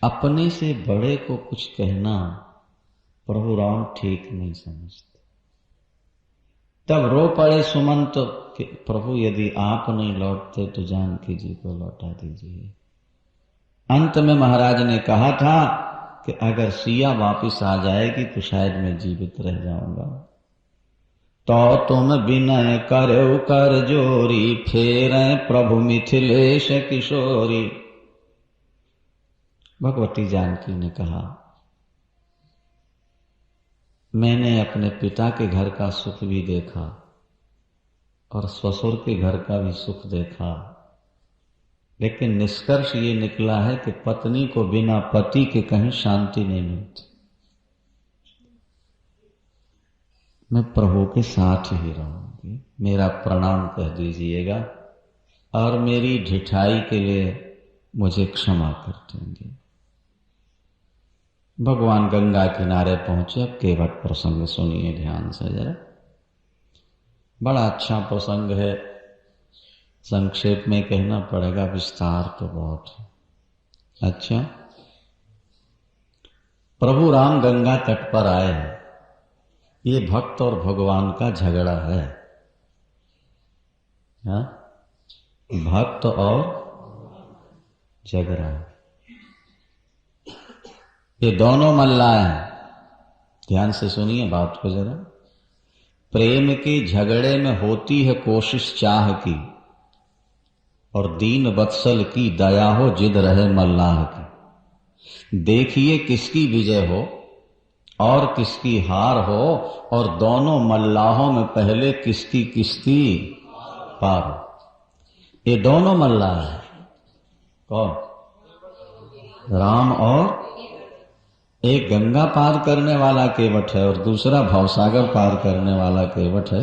अपने से बड़े को कुछ कहना प्रभु राम ठीक नहीं समझते। तब रो पड़े सुमंत कि प्रभु यदि आप नहीं लौटते तो जानकी जी को लौटा दीजिए। अंत में महाराज ने कहा था कि अगर सिया वापिस आ जाएगी तो शायद मैं जीवित रह जाऊंगा। तो तुम विनय करो कर जोरी, फेरे प्रभु मिथिलेश किशोरी। भगवती जानकी ने कहा, मैंने अपने पिता के घर का सुख भी देखा और ससुर के घर का भी सुख देखा, लेकिन निष्कर्ष ये निकला है कि पत्नी को बिना पति के कहीं शांति नहीं मिलती। मैं प्रभु के साथ ही रहूंगी, मेरा प्रणाम कह दीजिएगा और मेरी ढिठाई के लिए मुझे क्षमा कर देंगे। भगवान गंगा किनारे पहुंचे। अब केवट प्रसंग सुनिए ध्यान से जरा, बड़ा अच्छा प्रसंग है। संक्षेप में कहना पड़ेगा, विस्तार तो बहुत है। अच्छा, प्रभु राम गंगा तट पर आए हैं। ये भक्त और भगवान का झगड़ा है, हा? भक्त और झगड़ा, ये दोनों मल्लाह हैं। ध्यान से सुनिए बात को जरा। प्रेम के झगड़े में होती है कोशिश चाह की, और दीन वत्सल की दया हो जिद रहे मल्लाह की। देखिए किसकी विजय हो और किसकी हार हो, और दोनों मल्लाहों में पहले किसकी किस्ती पार हो। ये दोनों मल्लाह हैं। कौन? राम और एक गंगा पार करने वाला केवट है और दूसरा भवसागर पार करने वाला केवट है।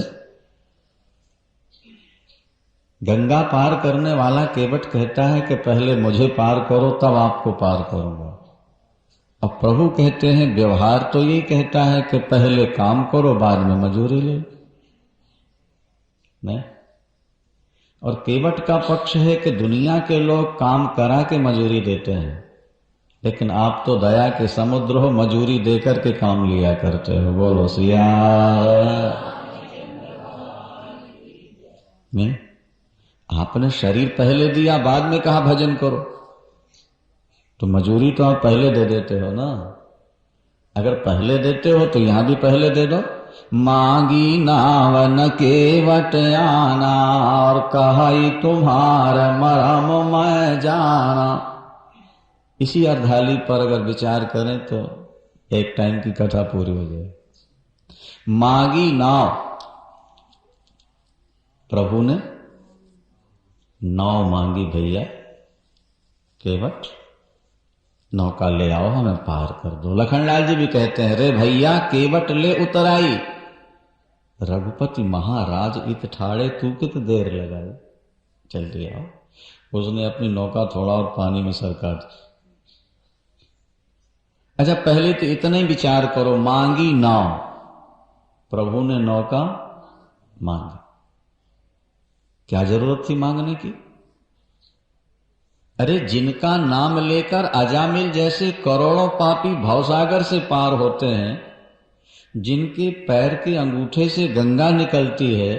गंगा पार करने वाला केवट कहता है कि पहले मुझे पार करो तब आपको पार करूंगा। अब प्रभु कहते हैं व्यवहार तो ये कहता है कि पहले काम करो बाद में मजूरी ले। नहीं, और केवट का पक्ष है कि दुनिया के लोग काम करा के मजूरी देते हैं, लेकिन आप तो दया के समुद्र हो, मजूरी देकर के काम लिया करते हो। बोलो सिया। नहीं, आपने शरीर पहले दिया, बाद में कहा भजन करो, तो मजूरी तो आप पहले दे देते हो ना। अगर पहले देते हो तो यहां भी पहले दे दो। मांगी नावन केवट आना, और कहाई तुम्हारा मरम मैं जाना। इसी अर्धाली पर अगर विचार करें तो एक टाइम की कथा पूरी हो जाए। मांगी नाव, प्रभु ने नाव मांगी, भैया केवट नौका ले आओ, हमें पार कर दो। लखनलाल जी भी कहते हैं, रे भैया केवट ले उतराई, रघुपति महाराज इत ठाड़े, तू कित देर लगाई, जल्दी आओ। उसने अपनी नौका थोड़ा और पानी में सरका दी। अच्छा, पहले तो इतना ही विचार करो, मांगी नाव, प्रभु ने नौका मांगी। क्या जरूरत थी मांगने की? अरे जिनका नाम लेकर अजामिल जैसे करोड़ों पापी भवसागर से पार होते हैं, जिनके पैर के अंगूठे से गंगा निकलती है,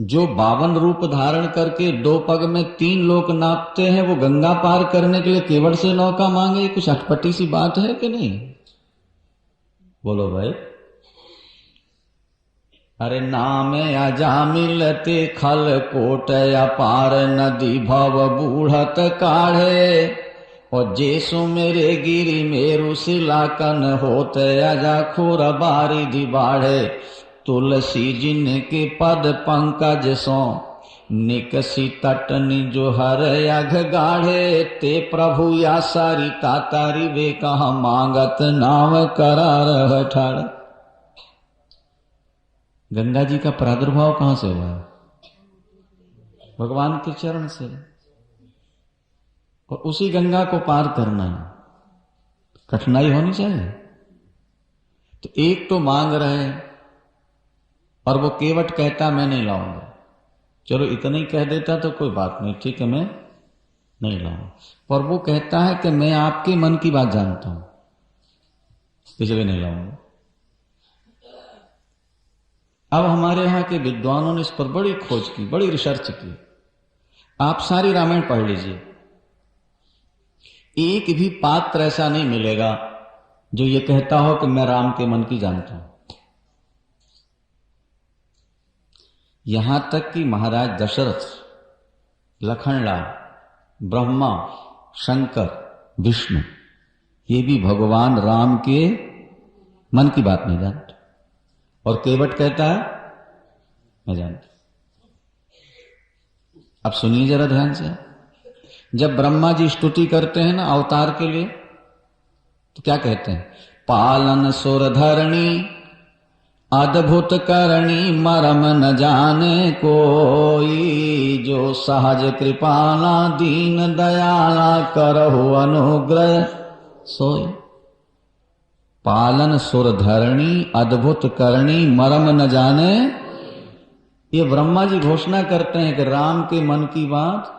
जो 52 रूप धारण करके 2 पग में 3 लोक नापते हैं, वो गंगा पार करने के लिए केवट से नौका मांगे, कुछ अटपटी सी बात है कि नहीं? बोलो भाई। अरे नाम अजामिल ते खल कोट अपार, नदी भव बूढ़त काढ़े, और जेसु मेरे गिरी मेरु सिलाकन होते, अजा खुर बारी दी बाढ़े। तुलसी जिन के पद पंकज सो, निकसी तटनी जो हर अघ गाढ़े, ते प्रभु या सारी तातारी वे कहा मांगत नाम करार ठाड़। गंगा जी का प्रादुर्भाव कहां से हुआ है? भगवान के चरण से। और उसी गंगा को पार करना है, कठिनाई होनी चाहिए। तो एक तो मांग रहे और वो केवट कहता मैं नहीं लाऊंगा। चलो इतना ही कह देता तो कोई बात नहीं, ठीक है मैं नहीं लाऊंगा। पर वो कहता है कि मैं आपके मन की बात जानता हूं, इसलिए नहीं लाऊंगा। अब हमारे यहां के विद्वानों ने इस पर बड़ी खोज की, बड़ी रिसर्च की। आप सारी रामायण पढ़ लीजिए, एक भी पात्र ऐसा नहीं मिलेगा जो ये कहता हो कि मैं राम के मन की जानता हूं। यहां तक कि महाराज दशरथ, लखनलाल, ब्रह्मा, शंकर, विष्णु, ये भी भगवान राम के मन की बात नहीं जानते। और केवट कहता है मैं जानता। अब सुनिए जरा ध्यान से, जब ब्रह्मा जी स्तुति करते हैं ना अवतार के लिए, तो क्या कहते हैं? पालन सुर धरणी अद्भुत करणी मरम न जाने कोई, जो सहज कृपाला दीन दयाला करहु अनुग्रह सोई। पालन सुर धरणी अद्भुत करणी मरम न जाने, ये ब्रह्मा जी घोषणा करते हैं कि राम के मन की बात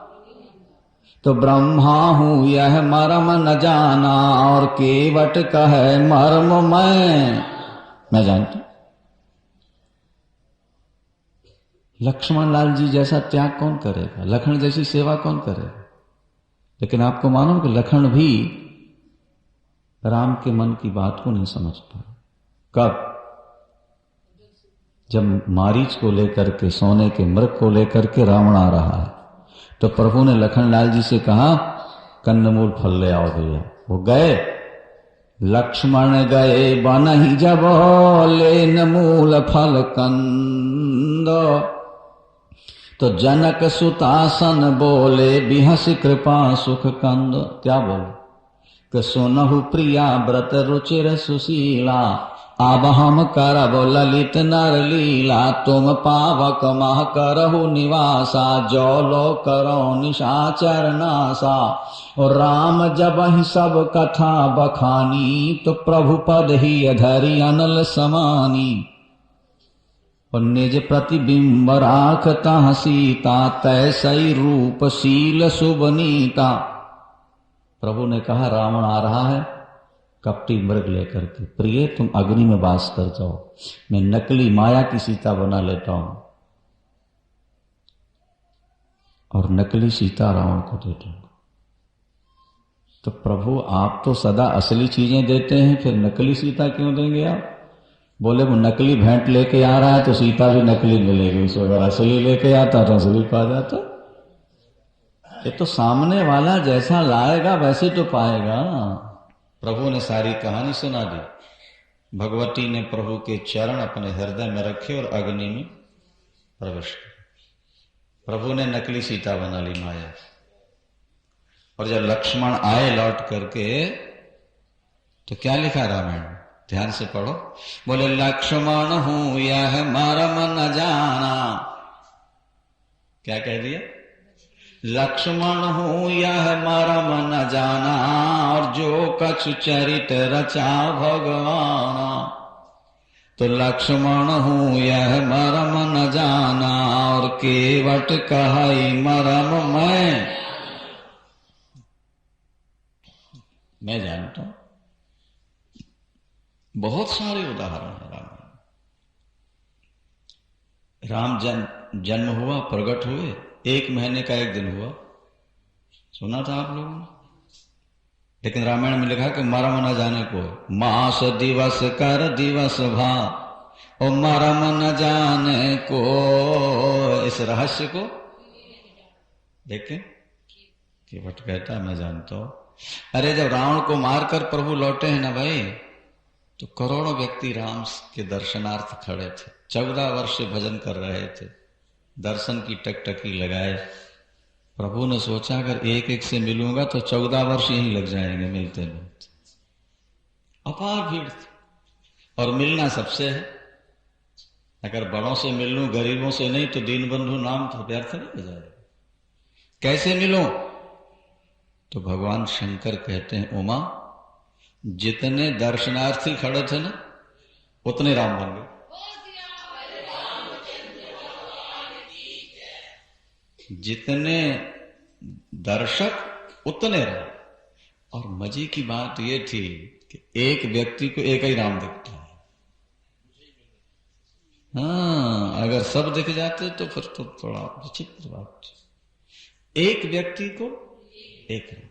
तो ब्रह्मा हूं यह मरम न जाना, और केवट कहे मर्म मैं जानता। लक्ष्मण लाल जी जैसा त्याग कौन करेगा, लखन जैसी सेवा कौन करेगा? लेकिन आपको मालूम कि लखन भी राम के मन की बात को नहीं समझ पाया। कब? जब मारीच को लेकर के, सोने के मृग को लेकर के रावण आ रहा है, तो प्रभु ने लखनलाल जी से कहा कंदमूल फल ले आओ भैया। वो गए, लक्ष्मण गए बन ही जब लेन मूल फल कंद, तो जनक सुतासन बोले बिहस कृपा सुख कंद। क्या बोले? कि सुनहु प्रिया व्रत रुचिर सुशीला, अब हम करब ललित नर लीला, तुम पावक मह करहु निवासा, जौलो करो निशाचर नासा। और राम जब ही सब कथा बखानी, तो प्रभु पद ही धरि अनल समानी। और निज प्रतिबिंब राखता सीता, तैसई रूप शील सुबनीता। प्रभु ने कहा रावण आ रहा है कपटी मृग लेकर के, प्रिय तुम अग्नि में वास कर जाओ, मैं नकली माया की सीता बना लेता हूं और नकली सीता रावण को दे दूंगा। तो प्रभु आप तो सदा असली चीजें देते हैं, फिर नकली सीता क्यों देंगे आप? बोले वो नकली भेंट लेके आ रहा है तो सीता भी नकली मिलेगी, उसको अगर असली लेके आता तो असली पा जाता। ये तो सामने वाला जैसा लाएगा वैसे तो पाएगा। प्रभु ने सारी कहानी सुना दी। भगवती ने प्रभु के चरण अपने हृदय में रखे और अग्नि में प्रवेश किया। प्रभु ने नकली सीता बना ली माया। और जब लक्ष्मण आए लौट करके, तो क्या लिखा रामायण में? ध्यान से पढ़ो। बोले लक्ष्मण हूं यह मरम न जाना। क्या कह दिया? लक्ष्मण हूं यह मरम न जाना, और जो कछ चरित रचा भगवाना। तो लक्ष्मण हूं यह मरम न जाना, और केवट कहई मरम मैं जानता हूं। बहुत सारे उदाहरण है राम जन्म हुआ, प्रकट हुए, 1 महीने का 1 दिन हुआ, सुना था आप लोगों ने। लेकिन रामायण में लिखा कि मरम न जाने को, मास दिवस कर दिवस भा, और मरम न जाने को। इस रहस्य को देखें, केवट कहता मैं जानता हूं। अरे जब रावण को मारकर प्रभु लौटे हैं ना भाई, तो करोड़ों व्यक्ति राम के दर्शनार्थ खड़े थे। 14 वर्ष से भजन कर रहे थे, दर्शन की टकटकी लगाए। प्रभु ने सोचा अगर एक एक से मिलूंगा तो 14 वर्ष यहीं लग जाएंगे मिलते मिलते। अपार भीड़ थी, और मिलना सबसे है। अगर बड़ों से मिल लूं, गरीबों से नहीं, तो दीन बंधु नाम तो व्यर्थ नहीं हो जाएगा। कैसे मिलो? तो भगवान शंकर कहते हैं उमा, जितने दर्शनार्थी खड़े थे ना, उतने राम बन गए। जितने दर्शक उतने रहे। और मजे की बात यह थी कि एक व्यक्ति को एक ही राम दिखता है। हाँ, अगर सब दिख जाते तो फिर तो थोड़ा विचित्र बात। एक व्यक्ति को एक राम,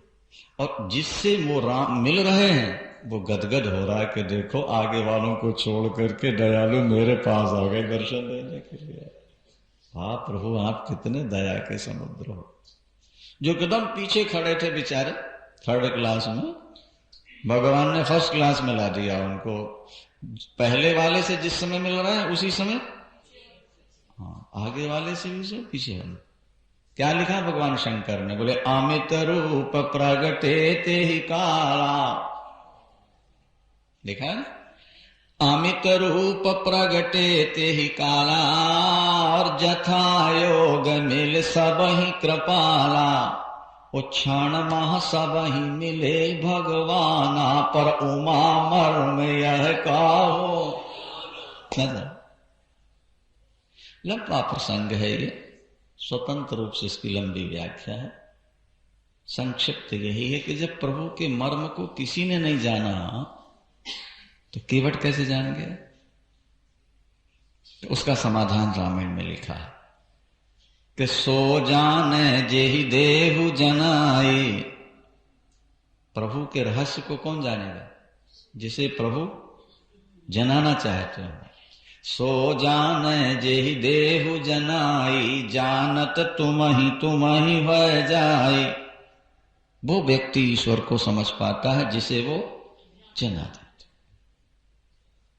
और जिससे वो राम मिल रहे हैं वो गदगद हो रहा है कि देखो आगे वालों को छोड़ करके दयालु मेरे पास आ गए दर्शन देने के लिए। हाँ प्रभु, आप कितने दया के समुद्र हो। जो एकदम पीछे खड़े थे बेचारे थर्ड क्लास में, भगवान ने फर्स्ट क्लास में ला दिया उनको। पहले वाले से जिस समय मिल रहा है उसी समय, हाँ, आगे वाले से भी सब पीछे वाले। क्या लिखा भगवान शंकर ने? बोले अमित रूप प्रगटे ते ही काला। लिखा है ना, अमित रूप प्रगटे ते ही काला, और जथा योग मिल सब ही कृपाला। ओ क्षण माह सब ही मिले भगवाना, पर उमा मर्म यह कहो। लंबा प्रसंग है ये, स्वतंत्र रूप से इसकी लंबी व्याख्या है। संक्षिप्त यही है कि जब प्रभु के मर्म को किसी ने नहीं जाना तो केवट कैसे जान गए? तो उसका समाधान रामायण में लिखा है कि सो जाने जेहि देहु जनाई। प्रभु के रहस्य को कौन जानेगा? जिसे प्रभु जनाना चाहते हो। सो जाने जेहि देहु जनाई, जानत तुम ही भय जाई। वो व्यक्ति ईश्वर को समझ पाता है जिसे वो जना देते।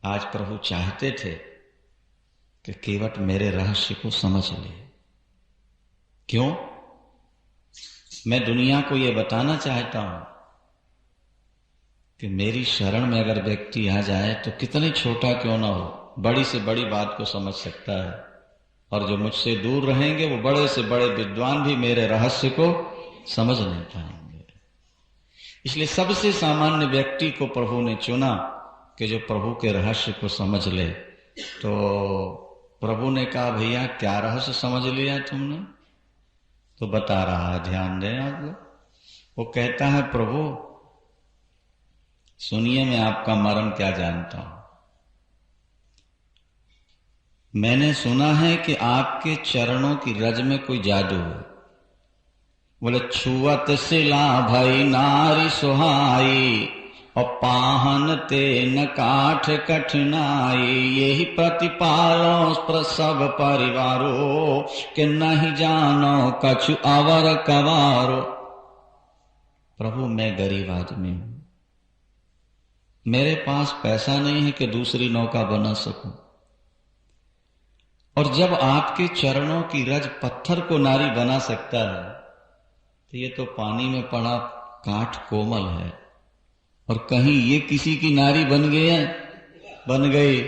आज प्रभु चाहते थे कि केवट मेरे रहस्य को समझ ले। क्यों? मैं दुनिया को यह बताना चाहता हूं कि मेरी शरण में अगर व्यक्ति आ जाए तो कितने छोटा क्यों ना हो, बड़ी से बड़ी बात को समझ सकता है। और जो मुझसे दूर रहेंगे वो बड़े से बड़े विद्वान भी मेरे रहस्य को समझ नहीं पाएंगे। इसलिए सबसे सामान्य व्यक्ति को प्रभु ने चुना कि जो प्रभु के रहस्य को समझ ले। तो प्रभु ने कहा, भैया क्या रहस्य समझ लिया तुमने? तो बता रहा है, ध्यान दें आप लोग। वो कहता है, प्रभु सुनिए, मैं आपका मर्म क्या जानता हूं। मैंने सुना है कि आपके चरणों की रज में कोई जादू है। बोले छुअत सिला भई नारी सुहाई, और पाहन ते न काठ कठिनाई। यही प्रतिपालो सब परिवारो, कि नहीं जानो कछु अवर कवारो। प्रभु मैं गरीब आदमी हूं, मेरे पास पैसा नहीं है कि दूसरी नौका बना सकूं। और जब आपके चरणों की रज पत्थर को नारी बना सकता है तो ये तो पानी में पड़ा काठ कोमल है। और कहीं ये किसी की नारी बन गई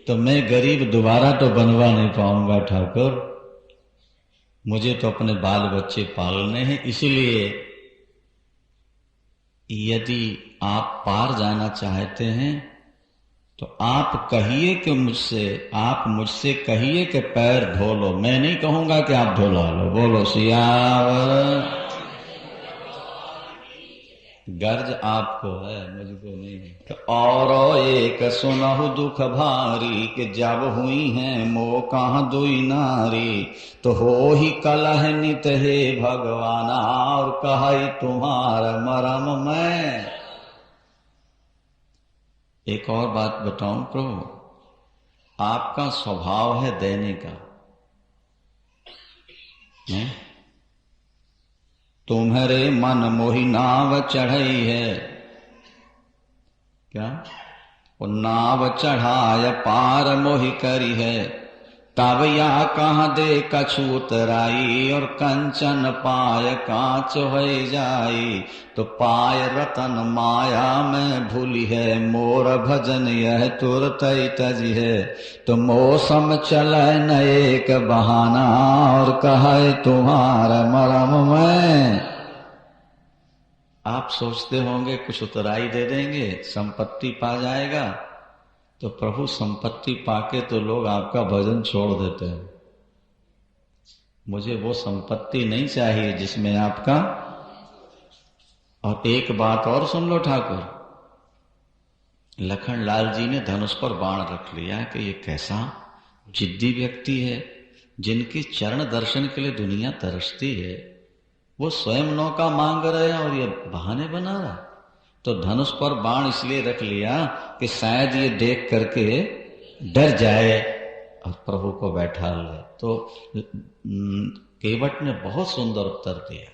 तो मैं गरीब दोबारा तो बनवा नहीं पाऊंगा ठाकुर। मुझे तो अपने बाल बच्चे पालने हैं। इसलिए यदि आप पार जाना चाहते हैं तो आप कहिए कि आप मुझसे कहिए कि पैर धो लो। मैं नहीं कहूंगा कि आप धोला लो। बोलो सियावर। गर्ज आपको है, मुझको नहीं है। और एक सुनहु दुख भारी, कि जब हुई है मोह कहाँ दुई नारी। तो हो ही कलह नित हे भगवाना, और कही तुम्हारा मरम मैं। एक और बात बताऊं प्रभु, आपका स्वभाव है देने का। तुम्हारे मन मोहि नाव चढ़ई है। क्या? वो नाव चढ़ाय पार मोहि करी है। तब या कहाँ दे कछु उतराई, और कंचन पाय कांच हो जाई। तो पाय रतन माया में भूली है, मोर भजन यह तुरत तजी है। तो मौसम चले न एक बहाना, और कहे तुम्हारा मरम में। आप सोचते होंगे कुछ उतराई दे देंगे, संपत्ति पा जाएगा। तो प्रभु संपत्ति पाके तो लोग आपका भजन छोड़ देते हैं। मुझे वो संपत्ति नहीं चाहिए जिसमें आपका। और एक बात और सुन लो ठाकुर, लखनलाल जी ने धनुष पर बाण रख लिया कि ये कैसा जिद्दी व्यक्ति है, जिनके चरण दर्शन के लिए दुनिया तरसती है, वो स्वयं नौका मांग रहे हैं और ये बहाने बना रहा। तो धनुष पर बाण इसलिए रख लिया कि शायद ये देख करके डर जाए और प्रभु को बैठा ले। तो केवट ने बहुत सुंदर उत्तर दिया।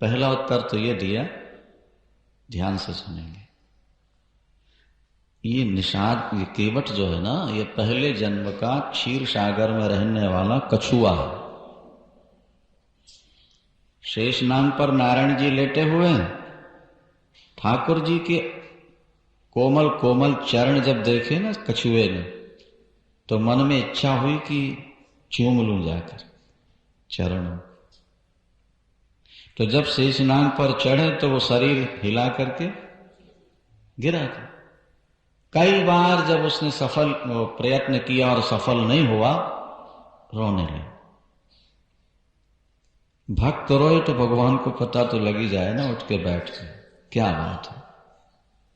पहला उत्तर तो ये दिया, ध्यान से सुनेंगे। ये निषाद, ये केवट जो है ना, ये पहले जन्म का क्षीर सागर में रहने वाला कछुआ है। शेष नाग पर नारायण जी लेटे हुए हैं। ठाकुर जी के कोमल कोमल चरण जब देखे ना कछुए ने, तो मन में इच्छा हुई कि चूम लूं जाकर चरणों। तो जब शेषनाग पर चढ़े तो वो शरीर हिला करके गिरा था। कई बार जब उसने सफल प्रयत्न किया और सफल नहीं हुआ, रोने लगे। भक्त रोए तो भगवान को पता तो लगी जाए ना, उठ के बैठ के क्या बात है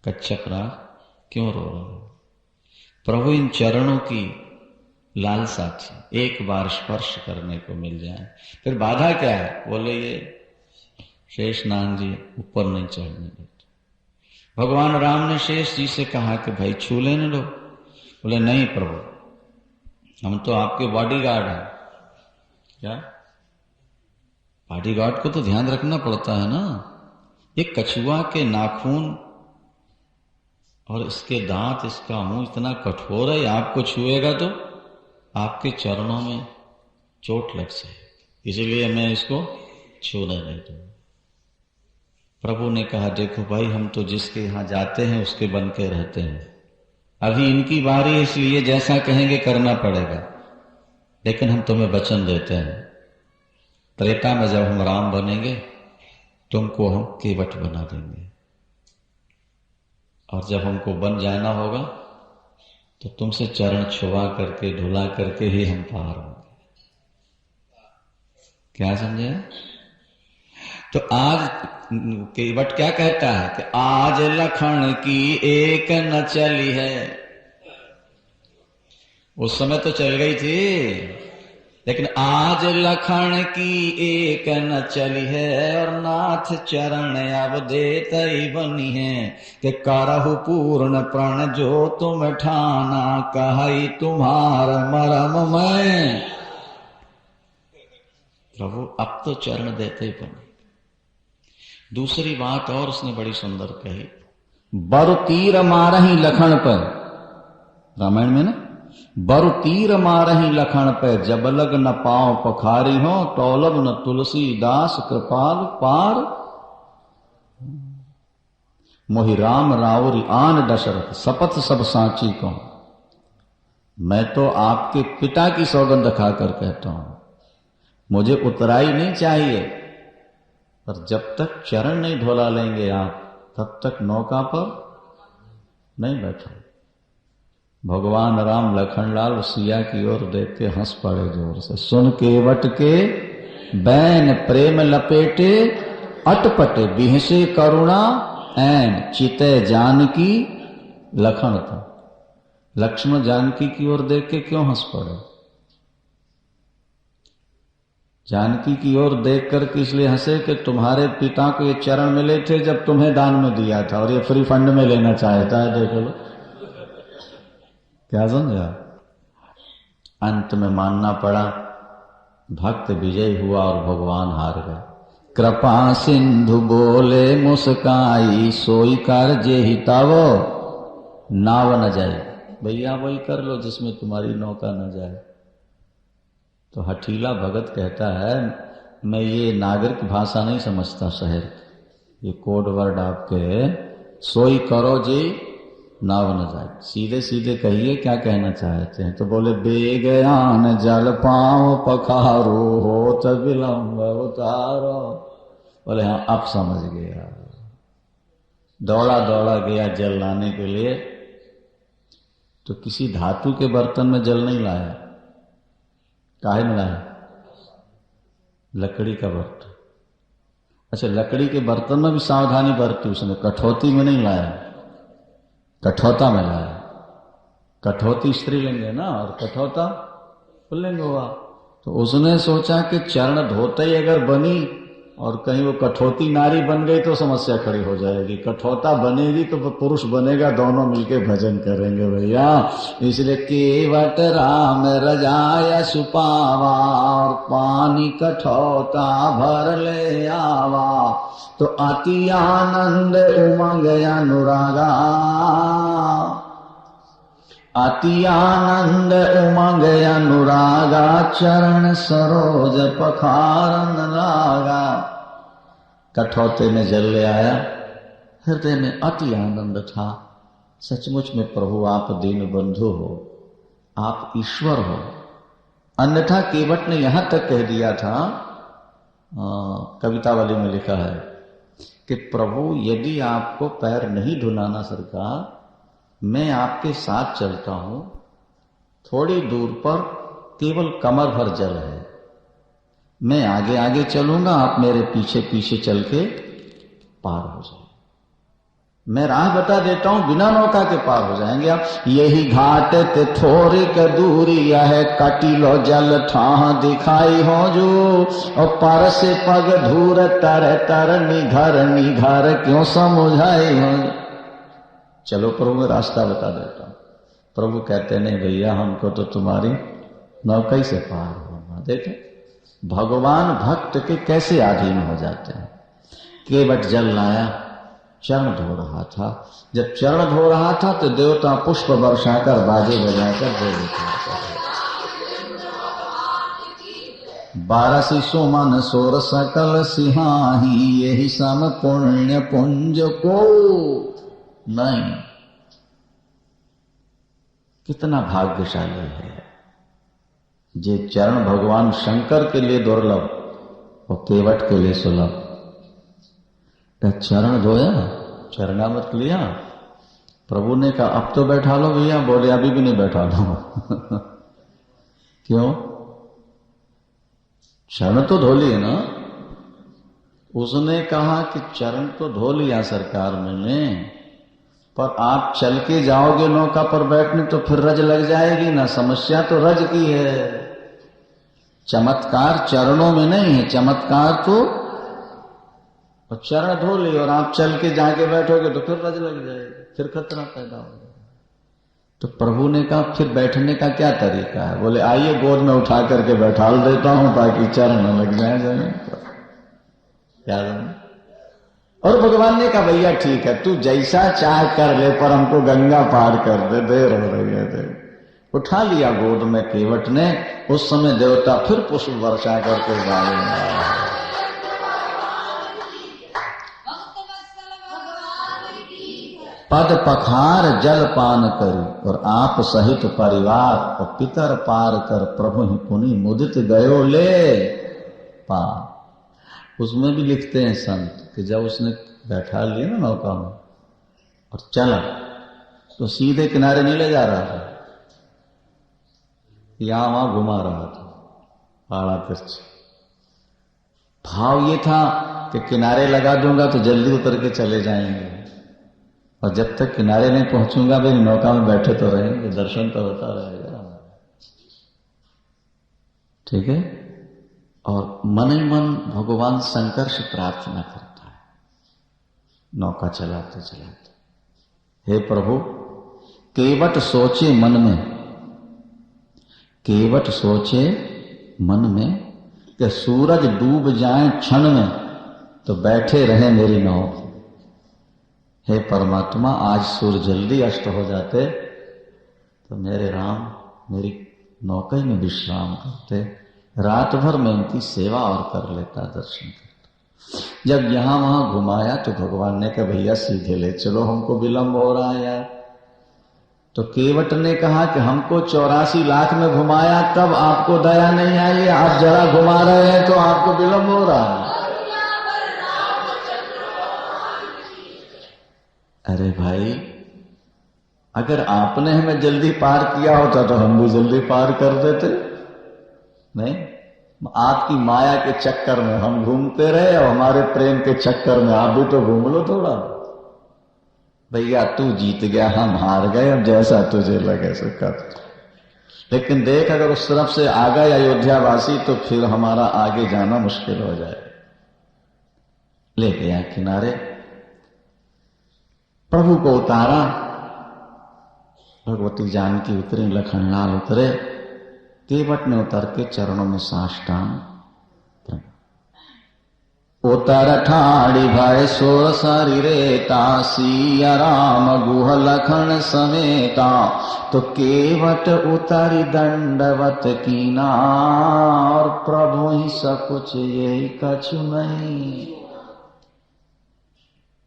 कच्छप राग, क्यों रो रहे हो? प्रभु इन चरणों की लालसा थी, एक बार स्पर्श करने को मिल जाए। फिर बाधा क्या है? बोले ये शेषनाग जी ऊपर नहीं चढ़ने देते। भगवान राम ने शेष जी से कहा कि भाई छू लेने दो। बोले नहीं प्रभु, हम तो आपके बॉडीगार्ड हैं। क्या? बॉडीगार्ड को तो ध्यान रखना पड़ता है ना। ये कछुआ के नाखून और इसके दांत, इसका मुंह इतना कठोर है, आपको छुएगा तो आपके चरणों में चोट लग जाए, इसलिए मैं इसको छूने नहीं दूंगा। प्रभु ने कहा देखो भाई, हम तो जिसके यहां जाते हैं उसके बन के रहते हैं। अभी इनकी बारी है, इसलिए जैसा कहेंगे करना पड़ेगा। लेकिन हम तुम्हें वचन देते हैं, त्रेता में जब हम राम बनेंगे तुमको हम केवट बना देंगे, और जब हमको बन जाना होगा तो तुमसे चरण छुआ करके धुला करके ही हम पार होंगे। क्या समझे? तो आज केवट क्या कहता है कि आज लखन की एक न चली है। उस समय तो चल गई थी, लेकिन आज लखन की एक न चली है, और नाथ चरण अब देत ही बनी है कि करहु पूर्ण प्रण जो तुम ठाना, कही तुम्हार मरम मैं। प्रभु अब तो चरण देते ही बने। दूसरी बात और उसने बड़ी सुंदर कही, बर तीर मारही लखन पर। रामायण में ना, बर तीर मारही लखन पे, जब लग न पांव पखारी हो, तौलब न तुलसी दास कृपाल पार। मोहि राम रावरी आन दशरथ, शपथ सब सांची को। मैं तो आपके पिता की सौगंध खाकर कहता हूं, मुझे उतराई नहीं चाहिए, पर जब तक चरण नहीं धोला लेंगे आप, तब तक नौका पर नहीं बैठो। भगवान राम लखनलाल सिया की ओर देख के हंस पड़े जोर से। सुन केवट के बैन प्रेम लपेटे, अटपटे बिहसे करुणा ऐन, चिते जानकी लखन था। लक्ष्मण जानकी की ओर देख के क्यों हंस पड़े? जानकी की ओर देख करके इसलिए हंसे कि तुम्हारे पिता को ये चरण मिले थे जब तुम्हें दान में दिया था, और ये फ्री फंड में लेना चाहता है। देख लो क्या समझा। अंत में मानना पड़ा, भक्त विजय हुआ और भगवान हार गए। कृपा सिंधु बोले मुस्काई, सोई कर जे हितावो नाव न जाए। भैया वही कर लो जिसमें तुम्हारी नौका न जाए। तो हठीला भगत कहता है, मैं ये नागरिक भाषा नहीं समझता शहर, ये कोड वर्ड आपके, सोई करो जी नाव न जाए। सीधे सीधे कहिए क्या कहना चाहते हैं। तो बोले बेगयान जल पांव पखारो, होत विलंब उतारो। बोले हाँ अब समझ गया। दौड़ा दौड़ा गया जल लाने के लिए, तो किसी धातु के बर्तन में जल नहीं लाया। काहे में लाया? लकड़ी का बर्तन। अच्छा, लकड़ी के बर्तन में भी सावधानी बरती उसने, कठौती में नहीं लाया, कठौता में लाया। कठौती स्त्रीलिंग है ना, और कठौता पुल्लिंग हुआ। तो उसने सोचा कि चरण धोते ही अगर बनी और कहीं वो कठौती नारी बन गई तो समस्या खड़ी हो जाएगी। कठौता बनेगी तो पुरुष बनेगा, दोनों मिलके भजन करेंगे भैया। इसलिए केवट राम रजाया सुपावा और पानी कठौता भर ले आवा। तो अति आनंद उमंग अनुरागा, अति आनंद उमंग अनुरागा, चरण सरोज पखारन लागा। कठौते में जल ले आया, हृदय में अति आनंद था। सचमुच में प्रभु आप दीन बंधु हो, आप ईश्वर हो। अन्यथा केवट ने यहां तक कह दिया था, कवितावली में लिखा है कि प्रभु यदि आपको पैर नहीं धुलाना सरकार, मैं आपके साथ चलता हूं, थोड़ी दूर पर केवल कमर भर जल है, मैं आगे आगे चलूंगा, आप मेरे पीछे पीछे चल के पार हो जाए। मैं राह बता देता हूं, बिना नौका के पार हो जाएंगे आप। यही घाट ते थोड़ी क दूरी है, कटिलो जल ठाह दिखाई हो जो, और पर से पग धूर तर तर निघर निघर क्यों समुझाई हो। चलो प्रभु मैं रास्ता बता देता हूं। प्रभु कहते नहीं भैया, हमको तो तुम्हारी नौका ही से पार होना। देखे भगवान भक्त के कैसे अधीन हो जाते हैं। केवट जल लाया, चरण धो रहा था। जब चरण धो रहा था तो देवता पुष्प वर्षाकर बाजे बजाकर दे बारसी सुमन सोर सकल सिहाही, यही सम पुण्य पुंज को नहीं। कितना भाग्यशाली है जे चरण भगवान शंकर के लिए दुर्लभ और केवट के लिए सुलभ। चरण धोया, चरणामृत लिया, प्रभु ने कहा अब तो बैठा लो भैया। बोले अभी भी नहीं बैठा लो। क्यों? चरण तो धो लिए ना। उसने कहा कि चरण तो धो लिया सरकार मैंने, पर आप चल के जाओगे नौका पर बैठने तो फिर रज लग जाएगी ना। समस्या तो रज की है, चमत्कार चरणों में नहीं है, चमत्कार तो और चरण धो ली और आप चल के जाके बैठोगे तो फिर रज लग जाएगी, फिर खतरा पैदा हो जाएगा। तो प्रभु ने कहा फिर बैठने का क्या तरीका है? बोले आइए गोद में उठा करके बैठा देता हूं ताकि चरण न लग जाए जमीन पर। क्या और भगवान ने कहा भैया ठीक है, तू जैसा चाह कर ले, पर हमको गंगा पार कर दे, देर हो रही है। दे उठा लिया गोद में केवट ने। उस समय देवता फिर पुष्प वर्षा करके गाए, पद पखार जल पान करी, और आप सहित परिवार और पितर पार कर, प्रभु ही पुनि मुदित गयो ले पार। उसमें भी लिखते हैं संत कि जब उसने बैठा लिया ना नौका में और चला तो सीधे किनारे नहीं ले जा रहा था, यहां वहां घुमा रहा था आड़ा तिरछी। भाव ये था कि किनारे लगा दूंगा तो जल्दी उतर के चले जाएंगे, और जब तक किनारे नहीं पहुंचूंगा भाई नौका में बैठे तो रहेंगे, दर्शन तो होता रहेगा। ठीक है। और मन ही मन भगवान शंकर से प्रार्थना करता है नौका चलाते चलाते, हे प्रभु केवट सोचे मन में, केवट सोचे मन में कि सूरज डूब जाए क्षण में तो बैठे रहे मेरी नाव। हे परमात्मा आज सूर्य जल्दी अस्त हो जाते तो मेरे राम मेरी नौका में विश्राम करते, रात भर मैं उनकी सेवा और कर लेता, दर्शन करता। जब यहां वहां घुमाया तो भगवान ने कहा भैया सीधे ले चलो, हमको विलंब हो रहा है यार। तो केवट ने कहा कि हमको 84 लाख में घुमाया तब आपको दया नहीं आई, आप जरा घुमा रहे हैं तो आपको विलंब हो रहा है। अरे भाई अगर आपने हमें जल्दी पार किया होता तो हम भी जल्दी पार कर देते। नहीं, आपकी माया के चक्कर में हम घूमते रहे और हमारे प्रेम के चक्कर में आप भी तो घूम लो थोड़ा। भैया तू जीत गया, हम हार गए, अब जैसा तुझे लगे सो कर। लेकिन देख, अगर उस तरफ से आ गए अयोध्यावासी तो फिर हमारा आगे जाना मुश्किल हो जाए। ले गया किनारे, प्रभु को उतारा, भगवती जानकी उतरी, लखनलाल उतरे, केवट ने उतर के चरणों में साष्टांग उतर ठाड़ी भय सोर शरीरेता, सिया राम गुह लखन समेता, तो केवट उतरी दंडवत कीना, और प्रभु ही सकुच ये कछु नहीं।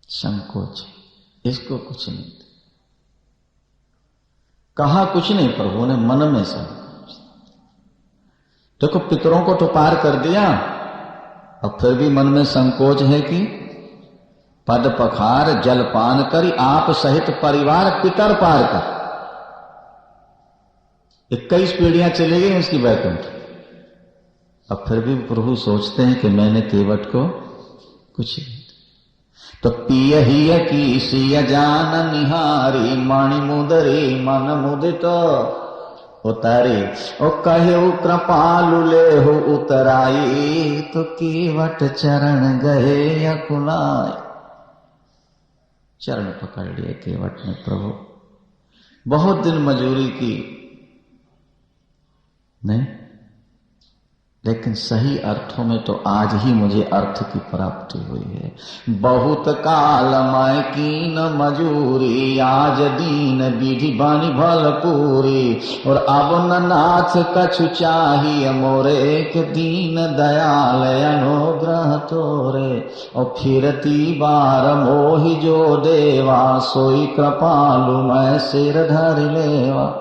संकोच, इसको कुछ नहीं कहा, कुछ नहीं, प्रभु ने मन में संकोच। देखो पितरों को तो पार कर दिया, अब फिर भी मन में संकोच है कि पद पखार जलपान करी, आप सहित परिवार पितर पार कर। 21 पीढ़ियां चली गई उसकी वैकुंठ। अब फिर भी प्रभु सोचते हैं कि मैंने केवट को कुछ नहीं। तो पिय ही की सिय जान निहारी, मणि मुदरी मन मुदित उतारी, ओ कहे कृपालु ले हो उतराई, तो केवट चरण गए अकुलाय। चरण पकड़ लिए केवट ने प्रभु। बहुत दिन मजूरी की नहीं, लेकिन सही अर्थों में तो आज ही मुझे अर्थ की प्राप्ति हुई है। बहुत काल मैं कीन मजूरी, आज दीन विधि बानी भल पूरी, और अब न नाथ कछु चाहिए मोरे, के दीन दयाल अनुग्रह तोरे, और फिरती बार मोहि जो देवा, सोई कृपालु मैं सिर धर लेवा।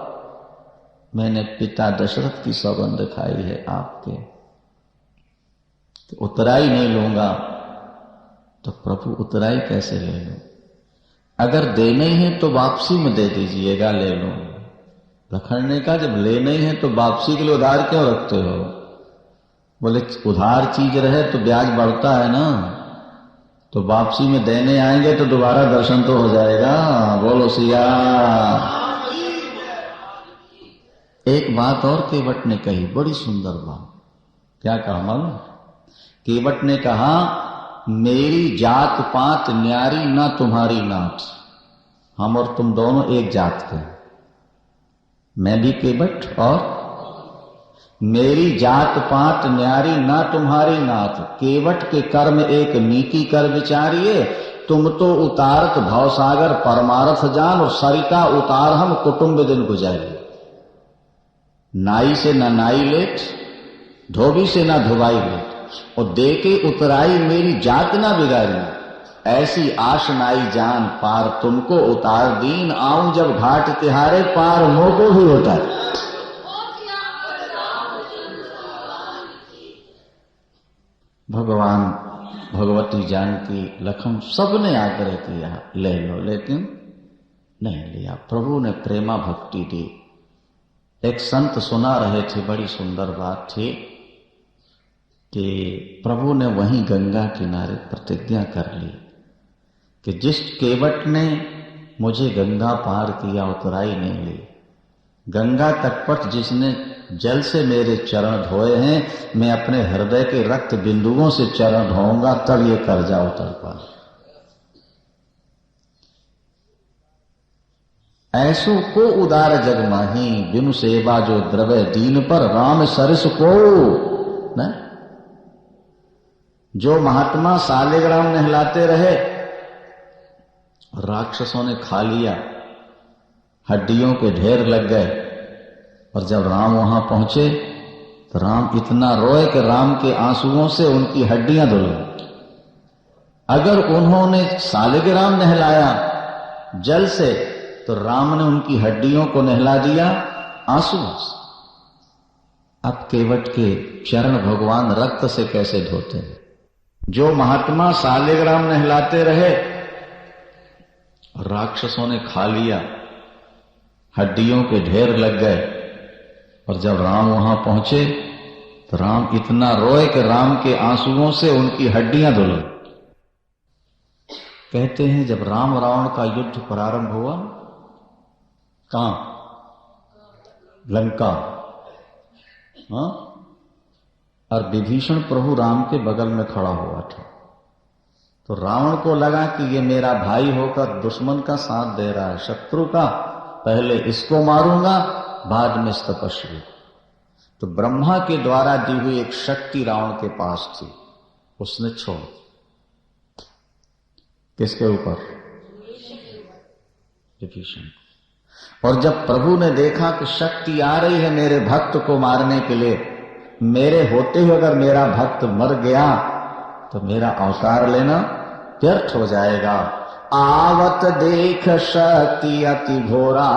मैंने पिता दशरथ की सौगंध खाई है आपके, तो उतराई नहीं लूंगा, तो प्रभु उतराई कैसे ले लूं? अगर देने ही है तो वापसी में दे दीजिएगा, ले लूं। लखन ने कहा जब लेने ही है तो वापसी के लिए उधार क्यों रखते हो? बोले उधार चीज रहे तो ब्याज बढ़ता है ना, तो वापसी में देने आएंगे तो दोबारा दर्शन तो हो जाएगा। बोलो सिया। एक बात और केवट ने कही, बड़ी सुंदर बात। क्या कहा मालूम? केवट ने कहा मेरी जात पात न्यारी ना तुम्हारी नाथ, हम और तुम दोनों एक जात के, मैं भी केवट और मेरी जात पात न्यारी ना तुम्हारी नाथ, केवट के कर्म एक नीति कर विचारिए, तुम तो उतारत भवसागर परमारथ जान, और सरिता उतार हम कुटुंब दिन गुजारिए। नाई से ना नाई लेट, धोबी से ना धुबाई लेट, और दे के उतराई मेरी जात ना बिगाड़ी, ऐसी आश नाई जान पार तुमको उतार दीन, आऊं जब घाट तिहारे पार मोको भी उतार। भगवान भगवती जानकी लखन सबने आग्रह किया ले लो, लेकिन नहीं लिया। प्रभु ने प्रेमा भक्ति दी। एक संत सुना रहे थे, बड़ी सुंदर बात थी कि प्रभु ने वहीं गंगा किनारे प्रतिज्ञा कर ली कि जिस केवट ने मुझे गंगा पार किया उतराई नहीं ली, गंगा तट पर जिसने जल से मेरे चरण धोए हैं, मैं अपने हृदय के रक्त बिंदुओं से चरण धोऊंगा, तब ये कर्जा उतर पाए। ऐसो को उदार जग माही, बिनु सेवा जो द्रव्य दीन पर, राम सरस को न? जो महात्मा सालिग्राम नहलाते रहे, राक्षसों ने खा लिया, हड्डियों के ढेर लग गए, और जब राम वहां पहुंचे तो राम इतना रोए कि राम के आंसुओं से उनकी हड्डियां धुल गई। अगर उन्होंने सालिग्राम नहलाया जल से, तो राम ने उनकी हड्डियों को नहला दिया आंसुओं से। अब केवट के चरण भगवान रक्त से कैसे धोते हैं? जो महात्मा सालिग्राम नहलाते रहे, राक्षसों ने खा लिया, हड्डियों के ढेर लग गए, और जब राम वहां पहुंचे तो राम इतना रोए कि राम के आंसुओं से उनकी हड्डियां धुल। कहते हैं जब राम रावण का युद्ध प्रारंभ हुआ, कहां? लंका। हाँ, और विभीषण प्रभु राम के बगल में खड़ा हुआ था। तो रावण को लगा कि ये मेरा भाई होकर दुश्मन का साथ दे रहा है, शत्रु का, पहले इसको मारूंगा बाद में इस तपस्वी। तो ब्रह्मा के द्वारा दी हुई एक शक्ति रावण के पास थी, उसने छोड़। किसके ऊपर? विभीषण। और जब प्रभु ने देखा कि शक्ति आ रही है मेरे भक्त को मारने के लिए, मेरे होते हुए अगर मेरा भक्त मर गया तो मेरा अवतार लेना व्यर्थ हो जाएगा। आवत देख शक्ति अति घोरा,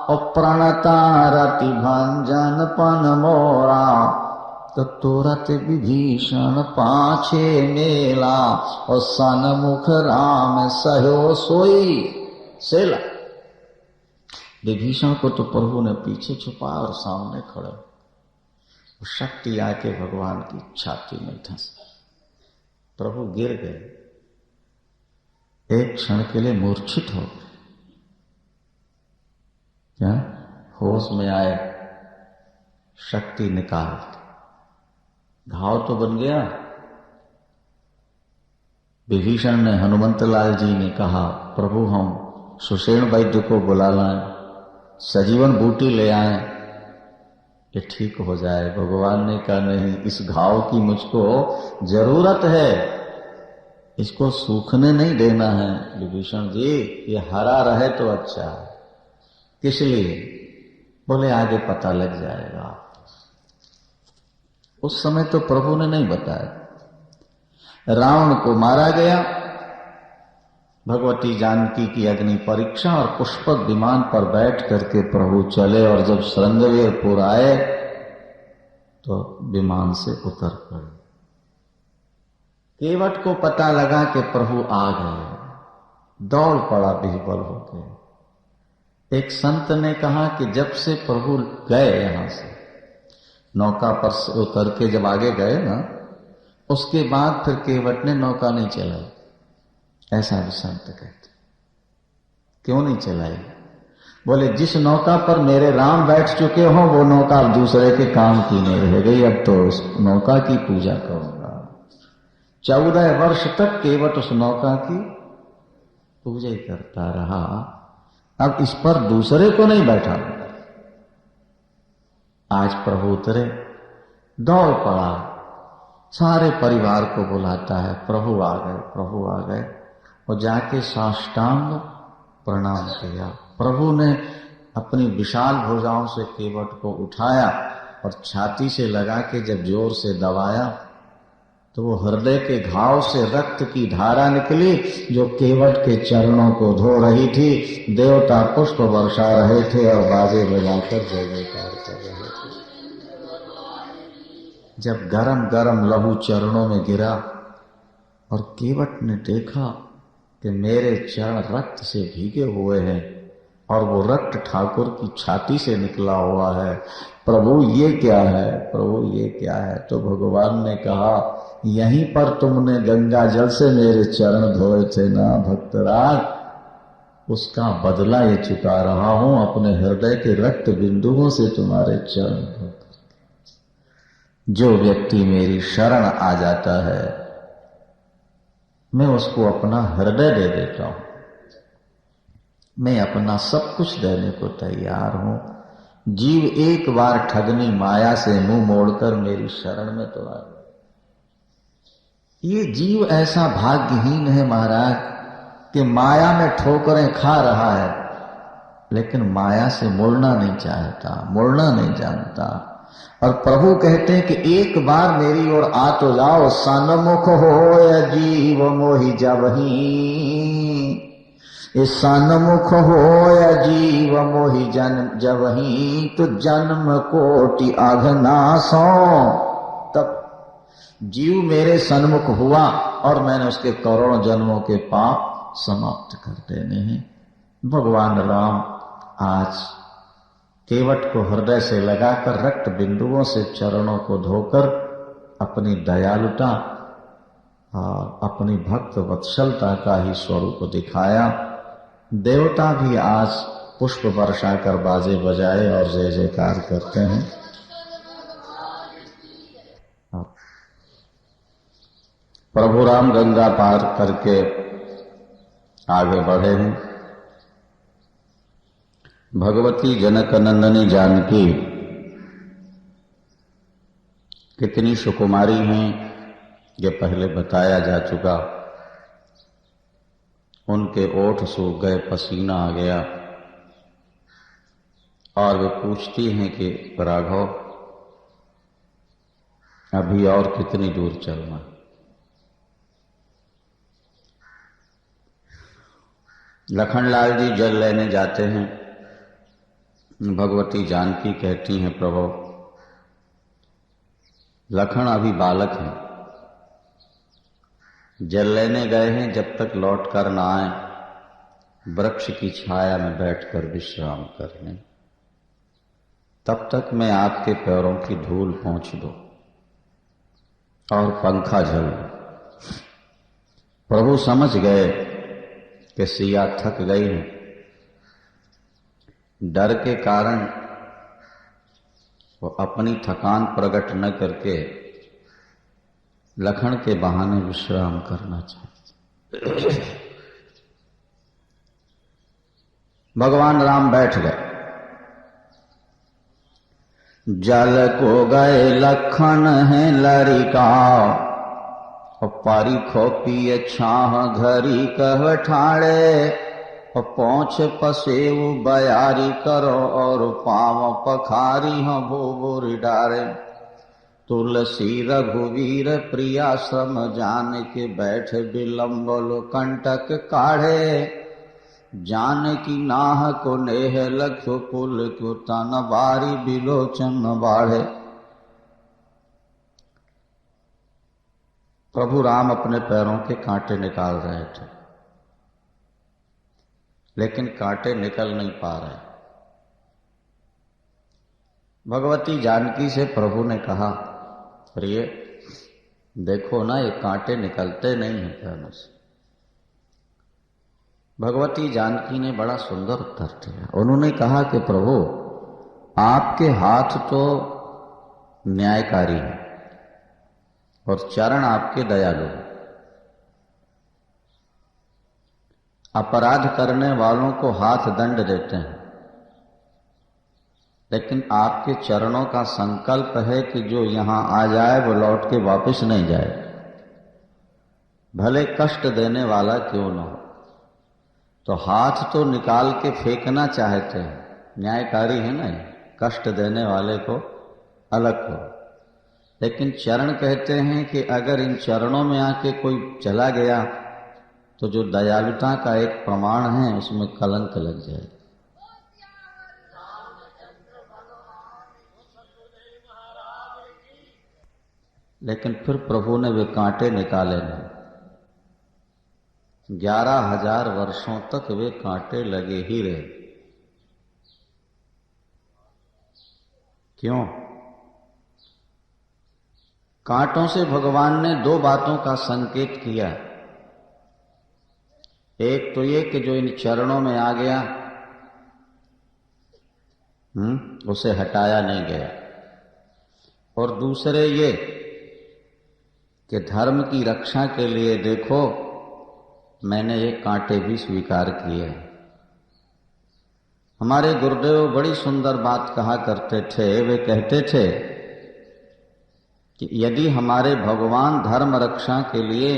और प्रणता रति भंजन पन मोरा। तो तुरत विभीषण पाछे मेला, और सन्मुख राम सह्यो सोई सेला। विभीषण को तो प्रभु ने पीछे छुपा और सामने खड़े। शक्ति आके भगवान की छाती में धंस, प्रभु गिर गए, एक क्षण के लिए मूर्छित हो गए। क्या? होश में आए, शक्ति निकाल, घाव तो बन गया। विभीषण ने हनुमंत लाल जी ने कहा, प्रभु हम सुषेण वैद्य को बुला लाएं, सजीवन बूटी ले आए, ये ठीक हो जाए। भगवान ने कहा नहीं, इस घाव की मुझको जरूरत है, इसको सूखने नहीं देना है। विभीषण जी ये हरा रहे तो अच्छा है। किस लिए? बोले आगे पता लग जाएगा। उस समय तो प्रभु ने नहीं बताया। रावण को मारा गया, भगवती जानकी की अग्नि परीक्षा, और पुष्पक विमान पर बैठ करके प्रभु चले। और जब श्रृंगवीरपुर आए तो विमान से उतर पड़े। केवट को पता लगा कि प्रभु आ गए, दौड़ पड़ा विह्वल होकर। एक संत ने कहा कि जब से प्रभु गए यहां से, नौका पर से उतर के जब आगे गए ना, उसके बाद फिर केवट ने नौका नहीं चलाई। ऐसा भी संत कहते। क्यों नहीं चलाई? बोले जिस नौका पर मेरे राम बैठ चुके हो वो नौका अब दूसरे के काम की नहीं रह गई, अब तो उस नौका की पूजा करूंगा। 14 वर्ष तक केवट उस नौका की पूजा ही करता रहा, अब इस पर दूसरे को नहीं बैठा। आज प्रभु उतरे, दौड़ पड़ा, सारे परिवार को बुलाता है, प्रभु आ गए, प्रभु आ गए। और जाके साष्टांग प्रणाम किया। प्रभु ने अपनी विशाल भुजाओं से केवट को उठाया और छाती से लगा के जब जोर से दबाया तो वो हृदय के घाव से रक्त की धारा निकली जो केवट के चरणों को धो रही थी। देवता पुष्प वर्षा रहे थे और बाजे बजाकर जय जयकार कर रहे थे। जब गरम गरम लहू चरणों में गिरा और केवट ने देखा कि मेरे चरण रक्त से भीगे हुए हैं और वो रक्त ठाकुर की छाती से निकला हुआ है, प्रभु ये क्या है, प्रभु ये क्या है। तो भगवान ने कहा यहीं पर तुमने गंगा जल से मेरे चरण धोए थे ना भक्तराज, उसका बदला ये चुका रहा हूं अपने हृदय के रक्त बिंदुओं से तुम्हारे चरण धोकर। जो व्यक्ति मेरी शरण आ जाता है मैं उसको अपना हृदय दे देता हूं, मैं अपना सब कुछ देने को तैयार हूं। जीव एक बार ठगनी माया से मुंह मोड़कर मेरी शरण में तो आ गया। ये जीव ऐसा भाग्यहीन है महाराज कि माया में ठोकरें खा रहा है लेकिन माया से मुड़ना नहीं चाहता, मुड़ना नहीं जानता। और प्रभु कहते हैं कि एक बार मेरी ओर आ तो जाओ, सन्मुख होय जीव मोहि जबहि, इस सन्मुख होय जीव मोहि जबहि, तो जन्म कोटि अघनासो। तब जीव मेरे सन्मुख हुआ और मैंने उसके करोड़ों जन्मों के पाप समाप्त कर देने हैं। भगवान राम आज केवट को हृदय से लगाकर रक्त बिंदुओं से चरणों को धोकर अपनी दयालुता और अपनी भक्त वत्सलता का ही स्वरूप दिखाया। देवता भी आज पुष्प वर्षा कर बाजे बजाए और जय जयकार करते हैं। प्रभु राम गंगा पार करके आगे बढ़े हैं। भगवती जनक नंदनी जानकी कितनी सुकुमारी हैं ये पहले बताया जा चुका। उनके ओठ सूख गए, पसीना आ गया और वे पूछती हैं कि राघव अभी और कितनी दूर चलना। लखनलाल जी जल लेने जाते हैं। भगवती जानकी कहती हैं प्रभु लखन अभी बालक हैं, जल लेने गए हैं, जब तक लौट कर ना आए वृक्ष की छाया में बैठकर विश्राम कर लें, तब तक मैं आपके पैरों की धूल पोंछ दूं और पंखा झल दूं। प्रभु समझ गए कि सिया थक गई है। डर के कारण वो अपनी थकान प्रकट न करके लखन के बहाने विश्राम करना चाहते। भगवान राम बैठ गए। जल को गए लखन है लरिका, पारी खोपिए छाह घरी कह ठाड़े, पहुँच पसेव बयारी करो और पाव पखारी हो बोरी डारे। तुलसी रघुवीर प्रियाश्रम जान के बैठ विलंबल कंटक काढ़े, जान की नाह को नेह लख्यो पुल क्यों तन बारी बिलोचन बाढ़े। प्रभु राम अपने पैरों के कांटे निकाल रहे थे, लेकिन कांटे निकल नहीं पा रहे। भगवती जानकी से प्रभु ने कहा प्रिय देखो ना ये कांटे निकलते नहीं हैं पैरों से। भगवती जानकी ने बड़ा सुंदर उत्तर दिया। उन्होंने कहा कि प्रभु आपके हाथ तो न्यायकारी हैं और चरण आपके दयालु हैं। अपराध करने वालों को हाथ दंड देते हैं, लेकिन आपके चरणों का संकल्प है कि जो यहां आ जाए वो लौट के वापस नहीं जाए, भले कष्ट देने वाला क्यों न हो। तो हाथ तो निकाल के फेंकना चाहते हैं, न्यायकारी है ना, कष्ट देने वाले को अलग करो। लेकिन चरण कहते हैं कि अगर इन चरणों में आके कोई चला गया तो जो दयालुता का एक प्रमाण है उसमें कलंक लग जाए। लेकिन फिर प्रभु ने वे कांटे निकाले नहीं। 11,000 वर्षों तक वे कांटे लगे ही रहे। क्यों? कांटों से भगवान ने दो बातों का संकेत किया। एक तो ये कि जो इन चरणों में आ गया उसे हटाया नहीं गया, और दूसरे ये कि धर्म की रक्षा के लिए देखो मैंने ये कांटे भी स्वीकार किए। हमारे गुरुदेव बड़ी सुंदर बात कहा करते थे। वे कहते थे कि यदि हमारे भगवान धर्म रक्षा के लिए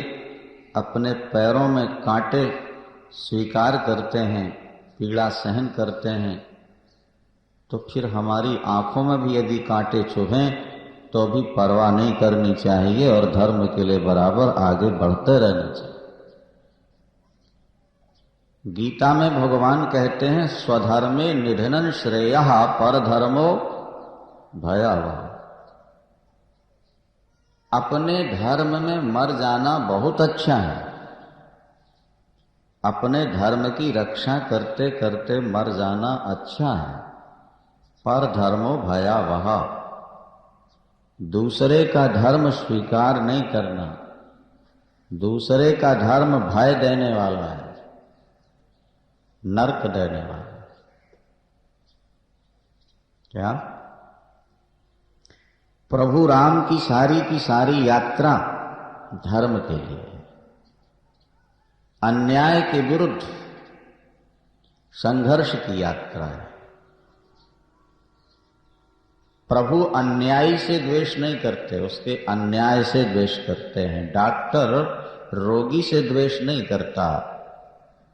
अपने पैरों में कांटे स्वीकार करते हैं, पीड़ा सहन करते हैं, तो फिर हमारी आंखों में भी यदि कांटे चुभें तो भी परवाह नहीं करनी चाहिए और धर्म के लिए बराबर आगे बढ़ते रहना चाहिए। गीता में भगवान कहते हैं स्वधर्मे निधनन श्रेयः पर धर्मो भयावह। अपने धर्म में मर जाना बहुत अच्छा है। अपने धर्म की रक्षा करते करते मर जाना अच्छा है, पर धर्मो भयावह, दूसरे का धर्म स्वीकार नहीं करना, दूसरे का धर्म भय देने वाला है, नरक देने वाला है। क्या? प्रभु राम की सारी यात्रा धर्म के लिए, अन्याय के विरुद्ध संघर्ष की यात्रा है। प्रभु अन्यायी से द्वेष नहीं करते, उसके अन्याय से द्वेष करते हैं। डॉक्टर रोगी से द्वेष नहीं करता,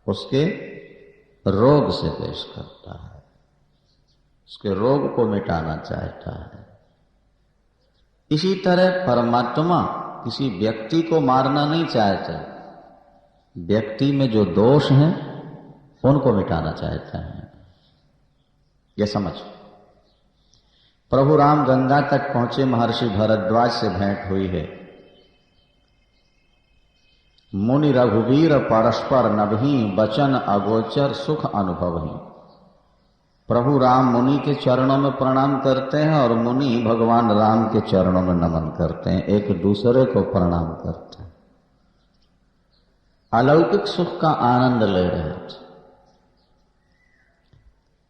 उसके रोग से द्वेष करता है, उसके रोग को मिटाना चाहता है। इसी तरह परमात्मा किसी व्यक्ति को मारना नहीं चाहता, व्यक्ति में जो दोष हैं उनको मिटाना चाहता है। यह समझ। प्रभु राम गंगा तक पहुंचे, महर्षि भरद्वाज से भेंट हुई है। मुनि रघुवीर परस्पर नभहि, बचन अगोचर सुख अनुभवहि। प्रभु राम मुनि के चरणों में प्रणाम करते हैं और मुनि भगवान राम के चरणों में नमन करते हैं, एक दूसरे को प्रणाम करते हैं। अलौकिक सुख का आनंद ले रहे थे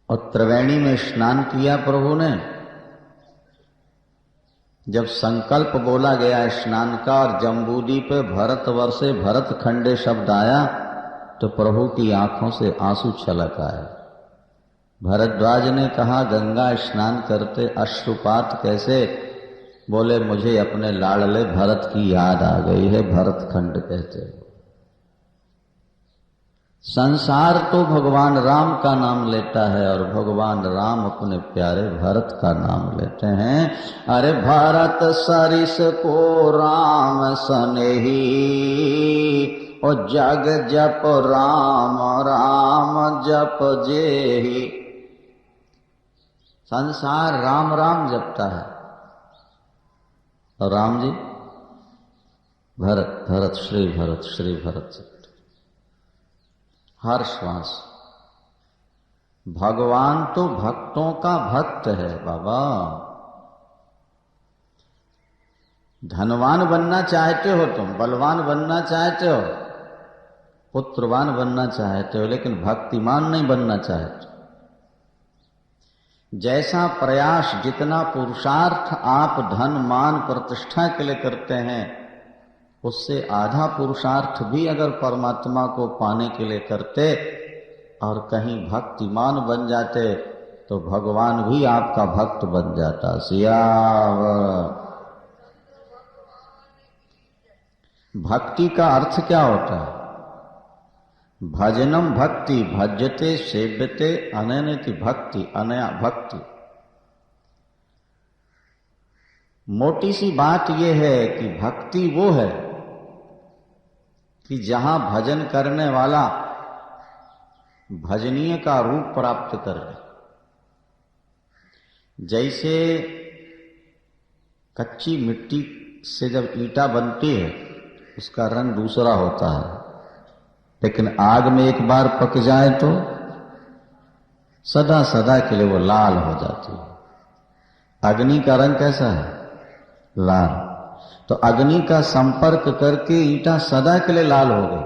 और त्रिवेणी में स्नान किया प्रभु ने। जब संकल्प बोला गया स्नान का और जम्बूदी पे भरत वर्षे भरत खंडे शब्द आया तो प्रभु की आंखों से आंसू छलक आए। भरद्वाज ने कहा, गंगा स्नान करते अश्रुपात कैसे? बोले, मुझे अपने लाडले भरत की याद आ गई है, भरत खंड कहते हो। संसार तो भगवान राम का नाम लेता है और भगवान राम अपने प्यारे भरत का नाम लेते हैं। अरे भरत सरिस को राम सनेही, और जग जप राम राम जप जेही। संसार राम राम जपता है और राम जी भरत भरत श्री भरत जपते। हर श्वास भगवान तो भक्तों का भक्त है बाबा। धनवान बनना चाहते हो तुम, बलवान बनना चाहते हो, पुत्रवान बनना चाहते हो, लेकिन भक्तिमान नहीं बनना चाहते। जैसा प्रयास, जितना पुरुषार्थ आप धन मान प्रतिष्ठा के लिए करते हैं, उससे आधा पुरुषार्थ भी अगर परमात्मा को पाने के लिए करते और कहीं भक्तिमान बन जाते तो भगवान भी आपका भक्त बन जाता। सियावर। भक्ति का अर्थ क्या होता है? भजनम भक्ति, भजते सेव्यते अनैति भक्ति, अनया भक्ति। मोटी सी बात यह है कि भक्ति वो है कि जहां भजन करने वाला भजनीय का रूप प्राप्त कर ले। जैसे कच्ची मिट्टी से जब ईंटा बनती है उसका रंग दूसरा होता है, लेकिन आग में एक बार पक जाए तो सदा सदा के लिए वो लाल हो जाती है। अग्नि का रंग कैसा है? लाल। तो अग्नि का संपर्क करके ईंटा सदा के लिए लाल हो गई।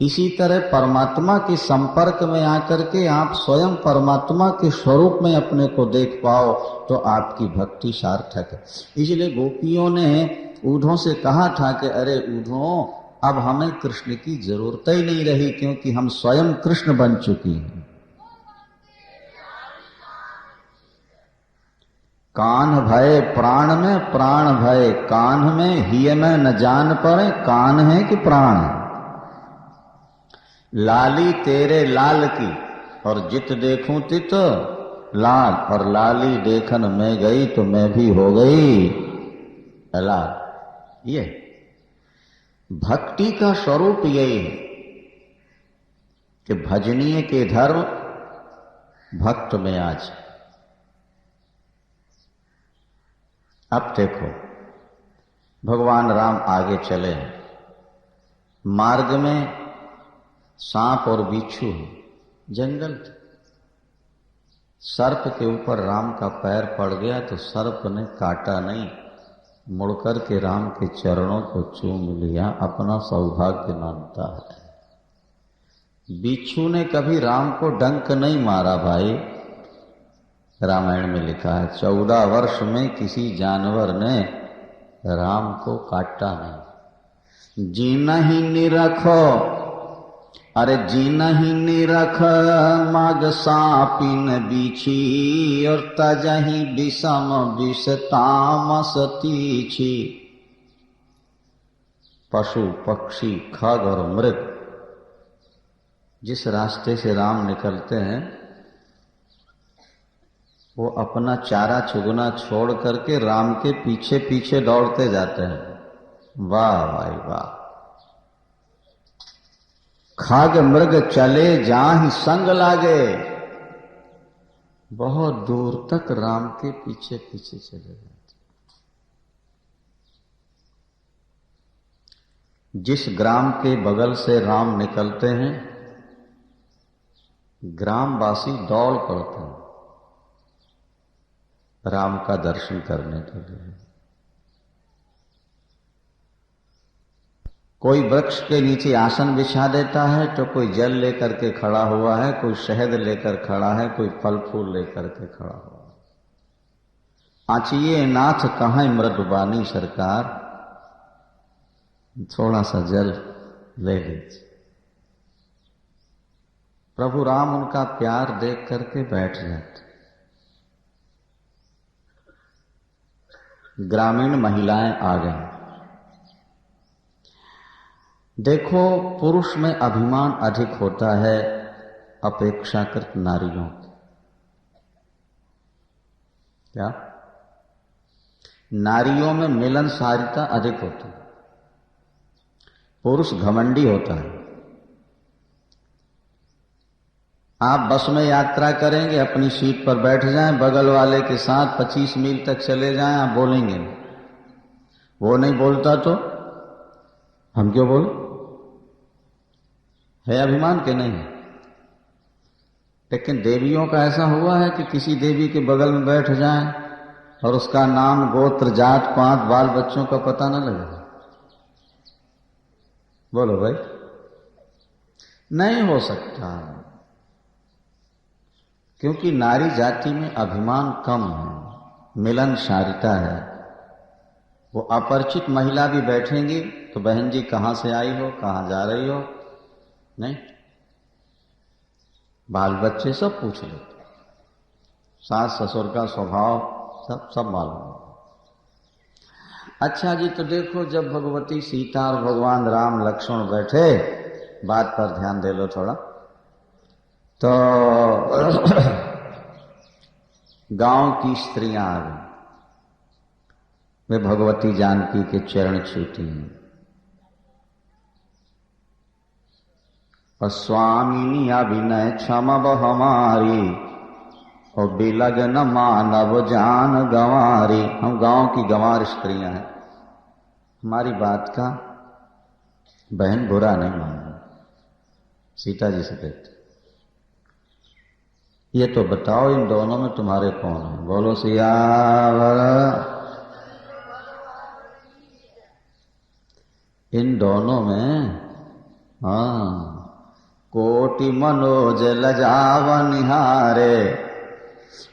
इसी तरह परमात्मा के संपर्क में आकर के आप स्वयं परमात्मा के स्वरूप में अपने को देख पाओ तो आपकी भक्ति सार्थक है। इसलिए गोपियों ने ऊँटों से कहा था कि अरे ऊँटों, अब हमें कृष्ण की जरूरत ही नहीं रही, क्योंकि हम स्वयं कृष्ण बन चुकी हैं। कान भय प्राण में, प्राण भय कान में, हिय में न जान पड़े कान है कि प्राण है। लाली तेरे लाल की और जित देखूं तित लाल, और लाली देखन मैं गई तो मैं भी हो गई लाल। ये भक्ति का स्वरूप यही है कि भजनीय के धर्म भक्त में आज। अब देखो, भगवान राम आगे चले, मार्ग में सांप और बिच्छू जंगल थे। सर्प के ऊपर राम का पैर पड़ गया तो सर्प ने काटा नहीं, मुड़कर के राम के चरणों को चूम लिया, अपना सौभाग्य मानता है। बिच्छू ने कभी राम को डंक नहीं मारा भाई, रामायण में लिखा है 14 वर्ष में किसी जानवर ने राम को काटा नहीं। जीना ही निरखो, अरे जीना ही निरख माग सापिन बिछी, और तजही विषम विष तामस तीछी। पशु पक्षी खग और मृग जिस रास्ते से राम निकलते हैं वो अपना चारा चुगना छोड़ करके राम के पीछे पीछे दौड़ते जाते हैं। वाह भाई वाह। खग मृग चले जाहि संग लागे, बहुत दूर तक राम के पीछे पीछे चले जाते। जिस ग्राम के बगल से राम निकलते हैं ग्रामवासी दौड़ पड़ते हैं राम का दर्शन करने के लिए। कोई वृक्ष के नीचे आसन बिछा देता है तो कोई जल लेकर के खड़ा हुआ है, कोई शहद लेकर खड़ा है, कोई फल फूल लेकर के खड़ा हुआ है। आचिए नाथ कहाँ मृदुबानी सरकार, थोड़ा सा जल ले लीजिए। प्रभु राम उनका प्यार देख करके बैठ जाते। ग्रामीण महिलाएं आ गई। देखो पुरुष में अभिमान अधिक होता है अपेक्षाकृत नारियों के। क्या? नारियों में मिलनसारिता अधिक होती है, पुरुष घमंडी होता है। आप बस में यात्रा करेंगे, अपनी सीट पर बैठ जाएं, बगल वाले के साथ 25 मील तक चले जाएं, आप बोलेंगे नहीं। वो नहीं बोलता तो हम क्यों बोले? है अभिमान के नहीं? लेकिन देवियों का ऐसा हुआ है कि किसी देवी के बगल में बैठ जाएं और उसका नाम गोत्र जात पात बाल बच्चों का पता न लगे। बोलो भाई, नहीं हो सकता, क्योंकि नारी जाति में अभिमान कम है, मिलनसारिता है। वो अपरिचित महिला भी बैठेंगी तो बहन जी कहां से आई हो, कहां जा रही हो, नहीं, बाल बच्चे सब पूछ लेते, सास ससुर का स्वभाव सब मालूम। अच्छा जी, तो देखो जब भगवती सीता और भगवान राम लक्ष्मण बैठे, बात पर ध्यान दे लो थोड़ा, तो गांव की स्त्रियां आ गई, वे भगवती जानकी के चरण छूती हैं। और स्वामिनी अभिनय क्षमब हमारी, और बिलगन मानव जान गंवारी। हम गांव की गंवार स्त्रियां हैं, हमारी बात का बहन बुरा नहीं मानना। सीता जी से कहते, ये तो बताओ इन दोनों में तुम्हारे कौन है? बोलो सियावर। इन दोनों में हाँ, कोटि मनोज लजाव निहारे,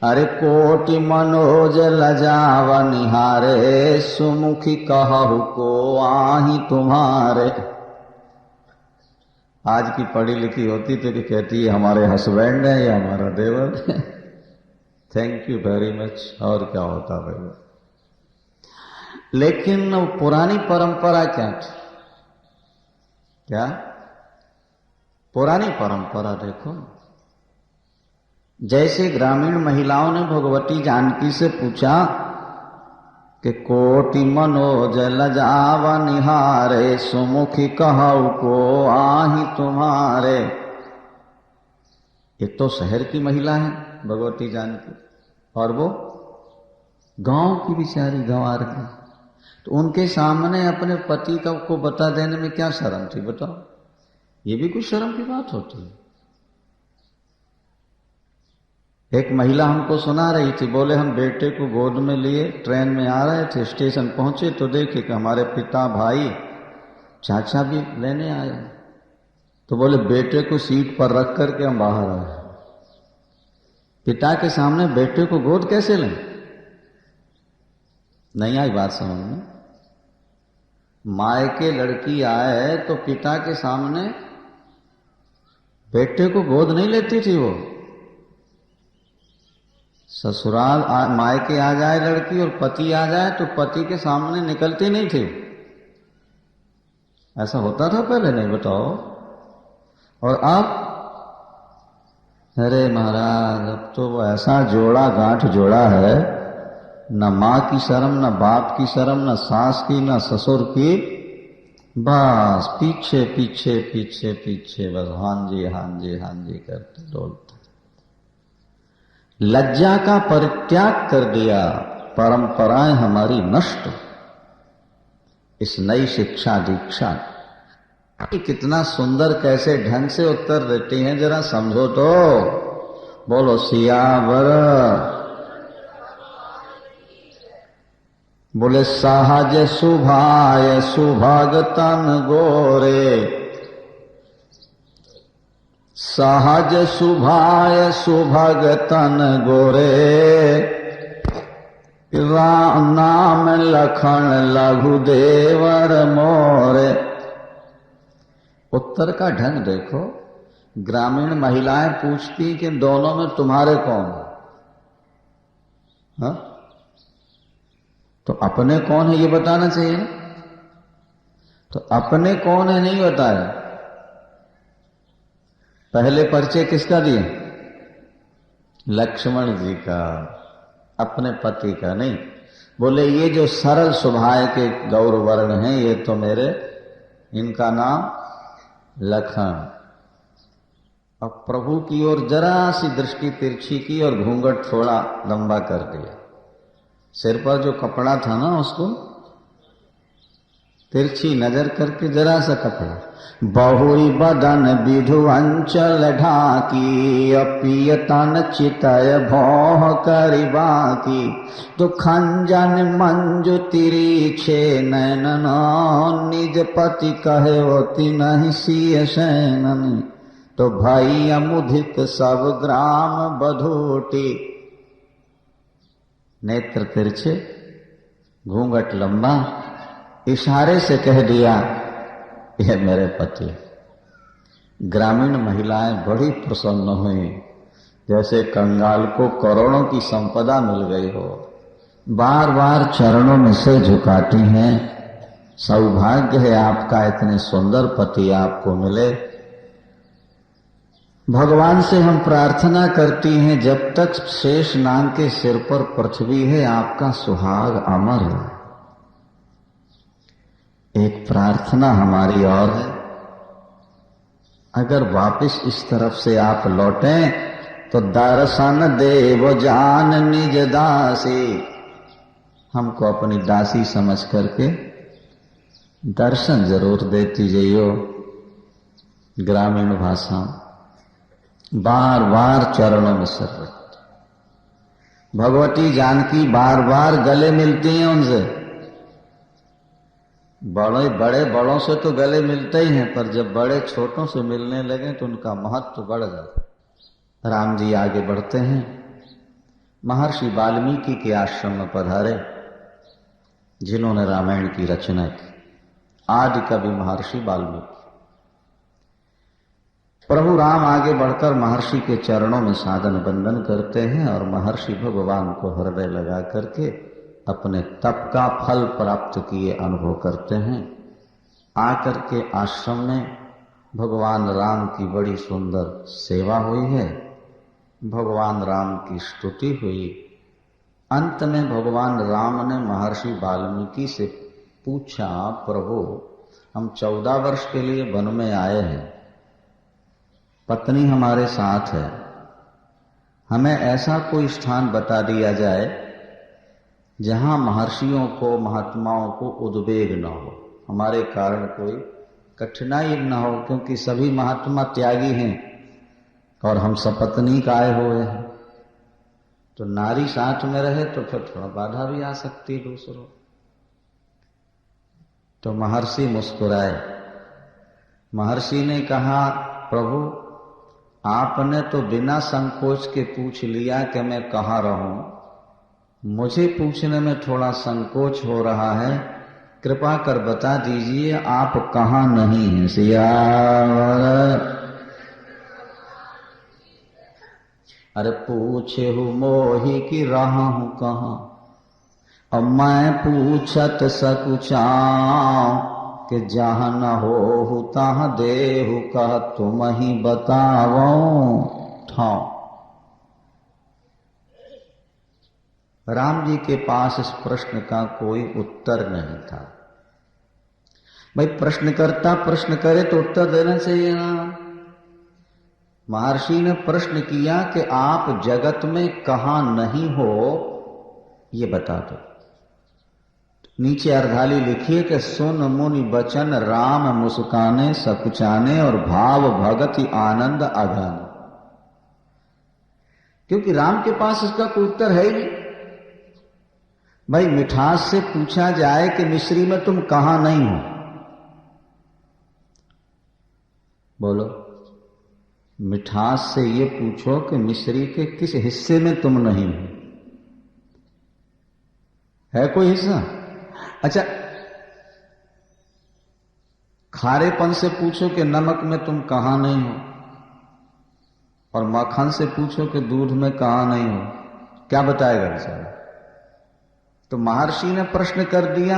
अरे कोटि मनोज लजाव निहारे, सुमुखी कहु को आही तुम्हारे। आज की पढ़ी लिखी होती तो कि कहती है हमारे हस्बैंड है या हमारा देवर है। थैंक यू वेरी मच, और क्या होता भाई। लेकिन पुरानी परंपरा क्या थी? क्या पुरानी परंपरा देखो, जैसे ग्रामीण महिलाओं ने भगवती जानकी से पूछा कि कोटि मनोज लजाव निहारे, सुमुखी कहु को आही तुम्हारे। ये तो शहर की महिला है भगवती जानकी, और वो गांव की बिचारी गंवार की, तो उनके सामने अपने पति को बता देने में क्या शर्म थी बताओ? ये भी कुछ शर्म की बात होती है? एक महिला हमको सुना रही थी, बोले हम बेटे को गोद में लिए ट्रेन में आ रहे थे, स्टेशन पहुंचे तो देखे कि हमारे पिता, भाई, चाचा भी लेने आए। तो बोले बेटे को सीट पर रख करके हम बाहर आए। पिता के सामने बेटे को गोद कैसे लें? नहीं आई बात समझ में? मायके लड़की आए तो पिता के सामने बेटे को गोद नहीं लेती थी वो। ससुराल मायके आ जाए लड़की और पति आ जाए तो पति के सामने निकलती नहीं थी। ऐसा होता था पहले? नहीं बताओ। और अब अरे महाराज, अब तो वो ऐसा जोड़ा गांठ जोड़ा है, न माँ की शर्म, न बाप की शर्म, न सास की, न ससुर की, बस पीछे पीछे पीछे पीछे बस हाँ जी हाँ जी हाँ जी करते डोलते। लज्जा का परित्याग कर दिया, परंपराएं हमारी नष्ट। इस नई शिक्षा दीक्षा कितना सुंदर, कैसे ढंग से उत्तर देती हैं, जरा समझो तो। बोलो सियावर। बोले सहज सुभाय सुभगतन गोरे, सहज सुभाय सुभगतन गोरे, राम नाम लखन लघु देवर मोरे। उत्तर का ढंग देखो। ग्रामीण महिलाएं पूछती कि दोनों में तुम्हारे कौन है? हा? तो अपने कौन है ये बताना चाहिए ना। तो अपने कौन है नहीं बताया। पहले परिचय किसका दिए? लक्ष्मण जी का, अपने पति का नहीं। बोले ये जो सरल स्वभाव के गौर वर्ण हैं ये तो मेरे, इनका नाम लखन। अब प्रभु की ओर जरा सी दृष्टि तिरछी की और घूंघट थोड़ा लंबा कर दिया। सिर पर जो कपड़ा था ना उसको तिरछी नजर करके जरा सा कपड़ा। बहुई बदन विधु अंचल ढाकी, अपियतन चितय भौह करिबा की, तो खंजन मंजु तिरीछे नैनन, निज पति कहे होती नहीं सिय सैनन, तो भाई अमुदित सब ग्राम बधूटी। नेत्र तिरछे, घूंघट लंबा, इशारे से कह दिया ये मेरे पति। ग्रामीण महिलाएं बड़ी प्रसन्न हुई, जैसे कंगाल को करोड़ों की संपदा मिल गई हो। बार बार चरणों में सिर झुकाती हैं। सौभाग्य है आपका, इतने सुंदर पति आपको मिले। भगवान से हम प्रार्थना करती हैं, जब तक शेष नाग के सिर पर पृथ्वी है आपका सुहाग अमर है। एक प्रार्थना हमारी और है, अगर वापस इस तरफ से आप लौटें तो दर्शन देव जान निज दासी। हमको अपनी दासी समझ करके दर्शन जरूर देती जाइयो। ग्रामीण भाषा बार बार चरणों में सिर रखती। भगवती जानकी बार बार गले मिलती हैं उनसे। बड़े बड़ों से तो गले मिलते ही हैं, पर जब बड़े छोटों से मिलने लगे तो उनका महत्व बढ़ जाता। राम जी आगे बढ़ते हैं। महर्षि वाल्मीकि के आश्रम में पधारे, जिन्होंने रामायण की रचना की। आदि कवि महर्षि वाल्मीकि। प्रभु राम आगे बढ़कर महर्षि के चरणों में साधन बंदन करते हैं और महर्षि भगवान को हृदय लगा करके अपने तप का फल प्राप्त किए अनुभव करते हैं। आकर के आश्रम में भगवान राम की बड़ी सुंदर सेवा हुई है, भगवान राम की स्तुति हुई। अंत में भगवान राम ने महर्षि वाल्मीकि से पूछा, प्रभु हम 14 वर्ष के लिए वन में आए हैं, पत्नी हमारे साथ है, हमें ऐसा कोई स्थान बता दिया जाए जहां महर्षियों को, महात्माओं को उद्वेग न हो, हमारे कारण कोई कठिनाई न हो, क्योंकि सभी महात्मा त्यागी हैं और हम सपत्नीक आए हुए हैं। तो नारी साथ में रहे तो फिर थोड़ा बाधा भी आ सकती है दूसरों। तो महर्षि मुस्कुराए। महर्षि ने कहा, प्रभु आपने तो बिना संकोच के पूछ लिया कि मैं कहाँ रहूं, मुझे पूछने में थोड़ा संकोच हो रहा है, कृपा कर बता दीजिए आप कहाँ नहीं हैं। सियावर। अरे पूछे हूँ मोही की रहा हूँ कहाँ, अब मैं पूछत सकुचाऊं कि जहाँ न हो तहाँ देहु कह तुम ही बताओ ठाओ। राम जी के पास इस प्रश्न का कोई उत्तर नहीं था। भाई प्रश्नकर्ता प्रश्न करे तो उत्तर देना चाहिए ना। महर्षि ने प्रश्न किया कि आप जगत में कहाँ नहीं हो ये बता दो। नीचे अर्धाली लिखिए कि सुन मुनि बचन राम मुस्काने सकुचाने और भाव भगति आनंद अघन। क्योंकि राम के पास इसका कोई उत्तर है ही नहीं। भाई मिठास से पूछा जाए कि मिस्री में तुम कहां नहीं हो, बोलो। मिठास से ये पूछो कि मिस्री के किस हिस्से में तुम नहीं हो, है कोई हिस्सा? अच्छा, खारेपन से पूछो कि नमक में तुम कहां नहीं हो, और मक्खन से पूछो कि दूध में कहां नहीं हो, क्या बताएगा बेचारा? तो महर्षि ने प्रश्न कर दिया।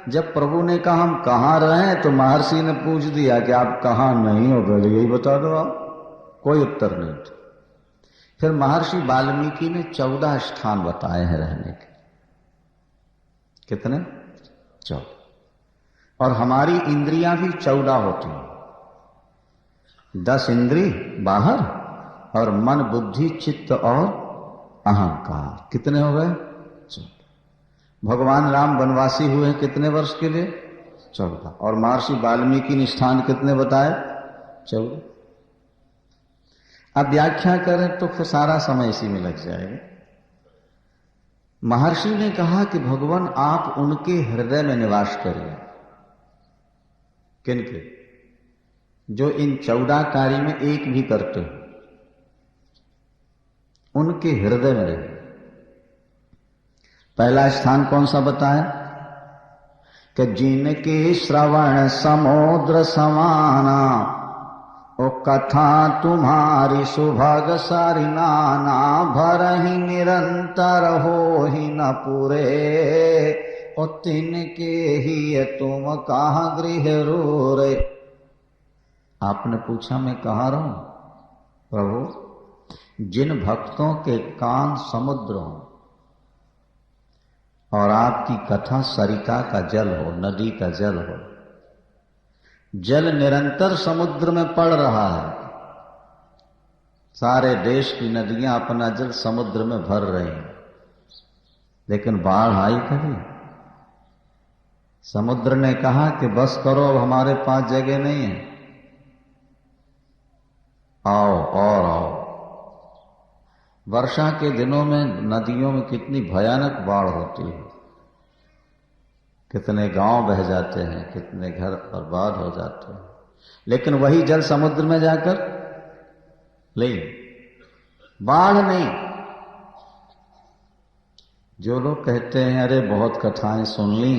जब प्रभु ने कहा हम कहां रहे, तो महर्षि ने पूछ दिया कि आप कहां नहीं हो, पहले यही बता दो आप। कोई उत्तर नहीं था। फिर महर्षि वाल्मीकि ने 14 स्थान बताए हैं रहने के। कितने? 14। और हमारी इंद्रियां भी 14 होती हैं। 10 इंद्री बाहर और मन बुद्धि चित्त और अहंकार। कितने हो गए? 14। भगवान राम वनवासी हुए कितने वर्ष के लिए? 14। और महर्षि वाल्मीकि ने स्थान कितने बताए? 14। अब व्याख्या करें तो फिर सारा समय इसी में लग जाएगा। महर्षि ने कहा कि भगवान आप उनके हृदय में निवास करिए। किनके? जो इन 14 कार्य में एक भी करते हो, उनके हृदय में रहे। पहला स्थान कौन सा बताया? कि जिनके श्रवण समुद्र समाना, ओ कथा तुम्हारी सुभग सारी नाना, भरहि निरंतर हो ही न पूरे, ओ तिनके ही तुम कहाँ गृह रूरे। आपने पूछा मैं कहाँ रहूं? प्रभु जिन भक्तों के कान समुद्र हो और आपकी कथा सरिता का जल हो, नदी का जल हो, जल निरंतर समुद्र में पड़ रहा है, सारे देश की नदियां अपना जल समुद्र में भर रही हैं, लेकिन बाढ़ आई कभी? समुद्र ने कहा कि बस करो, अब हमारे पास जगह नहीं है, आओ और आओ। वर्षा के दिनों में नदियों में कितनी भयानक बाढ़ होती है, कितने गांव बह जाते हैं, कितने घर बर्बाद हो जाते हैं, लेकिन वही जल समुद्र में जाकर ले, बाढ़ नहीं। जो लोग कहते हैं अरे बहुत कथाएं सुन ली,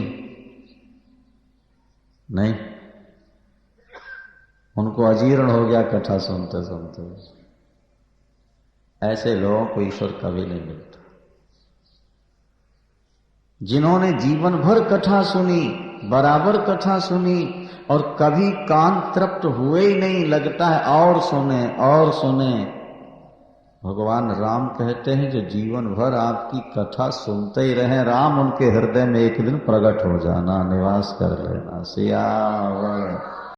नहीं, उनको अजीर्ण हो गया कथा सुनते सुनते। ऐसे लोगों को ईश्वर कभी नहीं मिलता। जिन्होंने जीवन भर कथा सुनी, बराबर कथा सुनी, और कभी कान तृप्त हुए ही नहीं, लगता है और सुने और सुने। भगवान राम कहते हैं जो जीवन भर आपकी कथा सुनते ही रहे, राम उनके हृदय में एक दिन प्रकट हो जाना, निवास कर लेना। सियावर।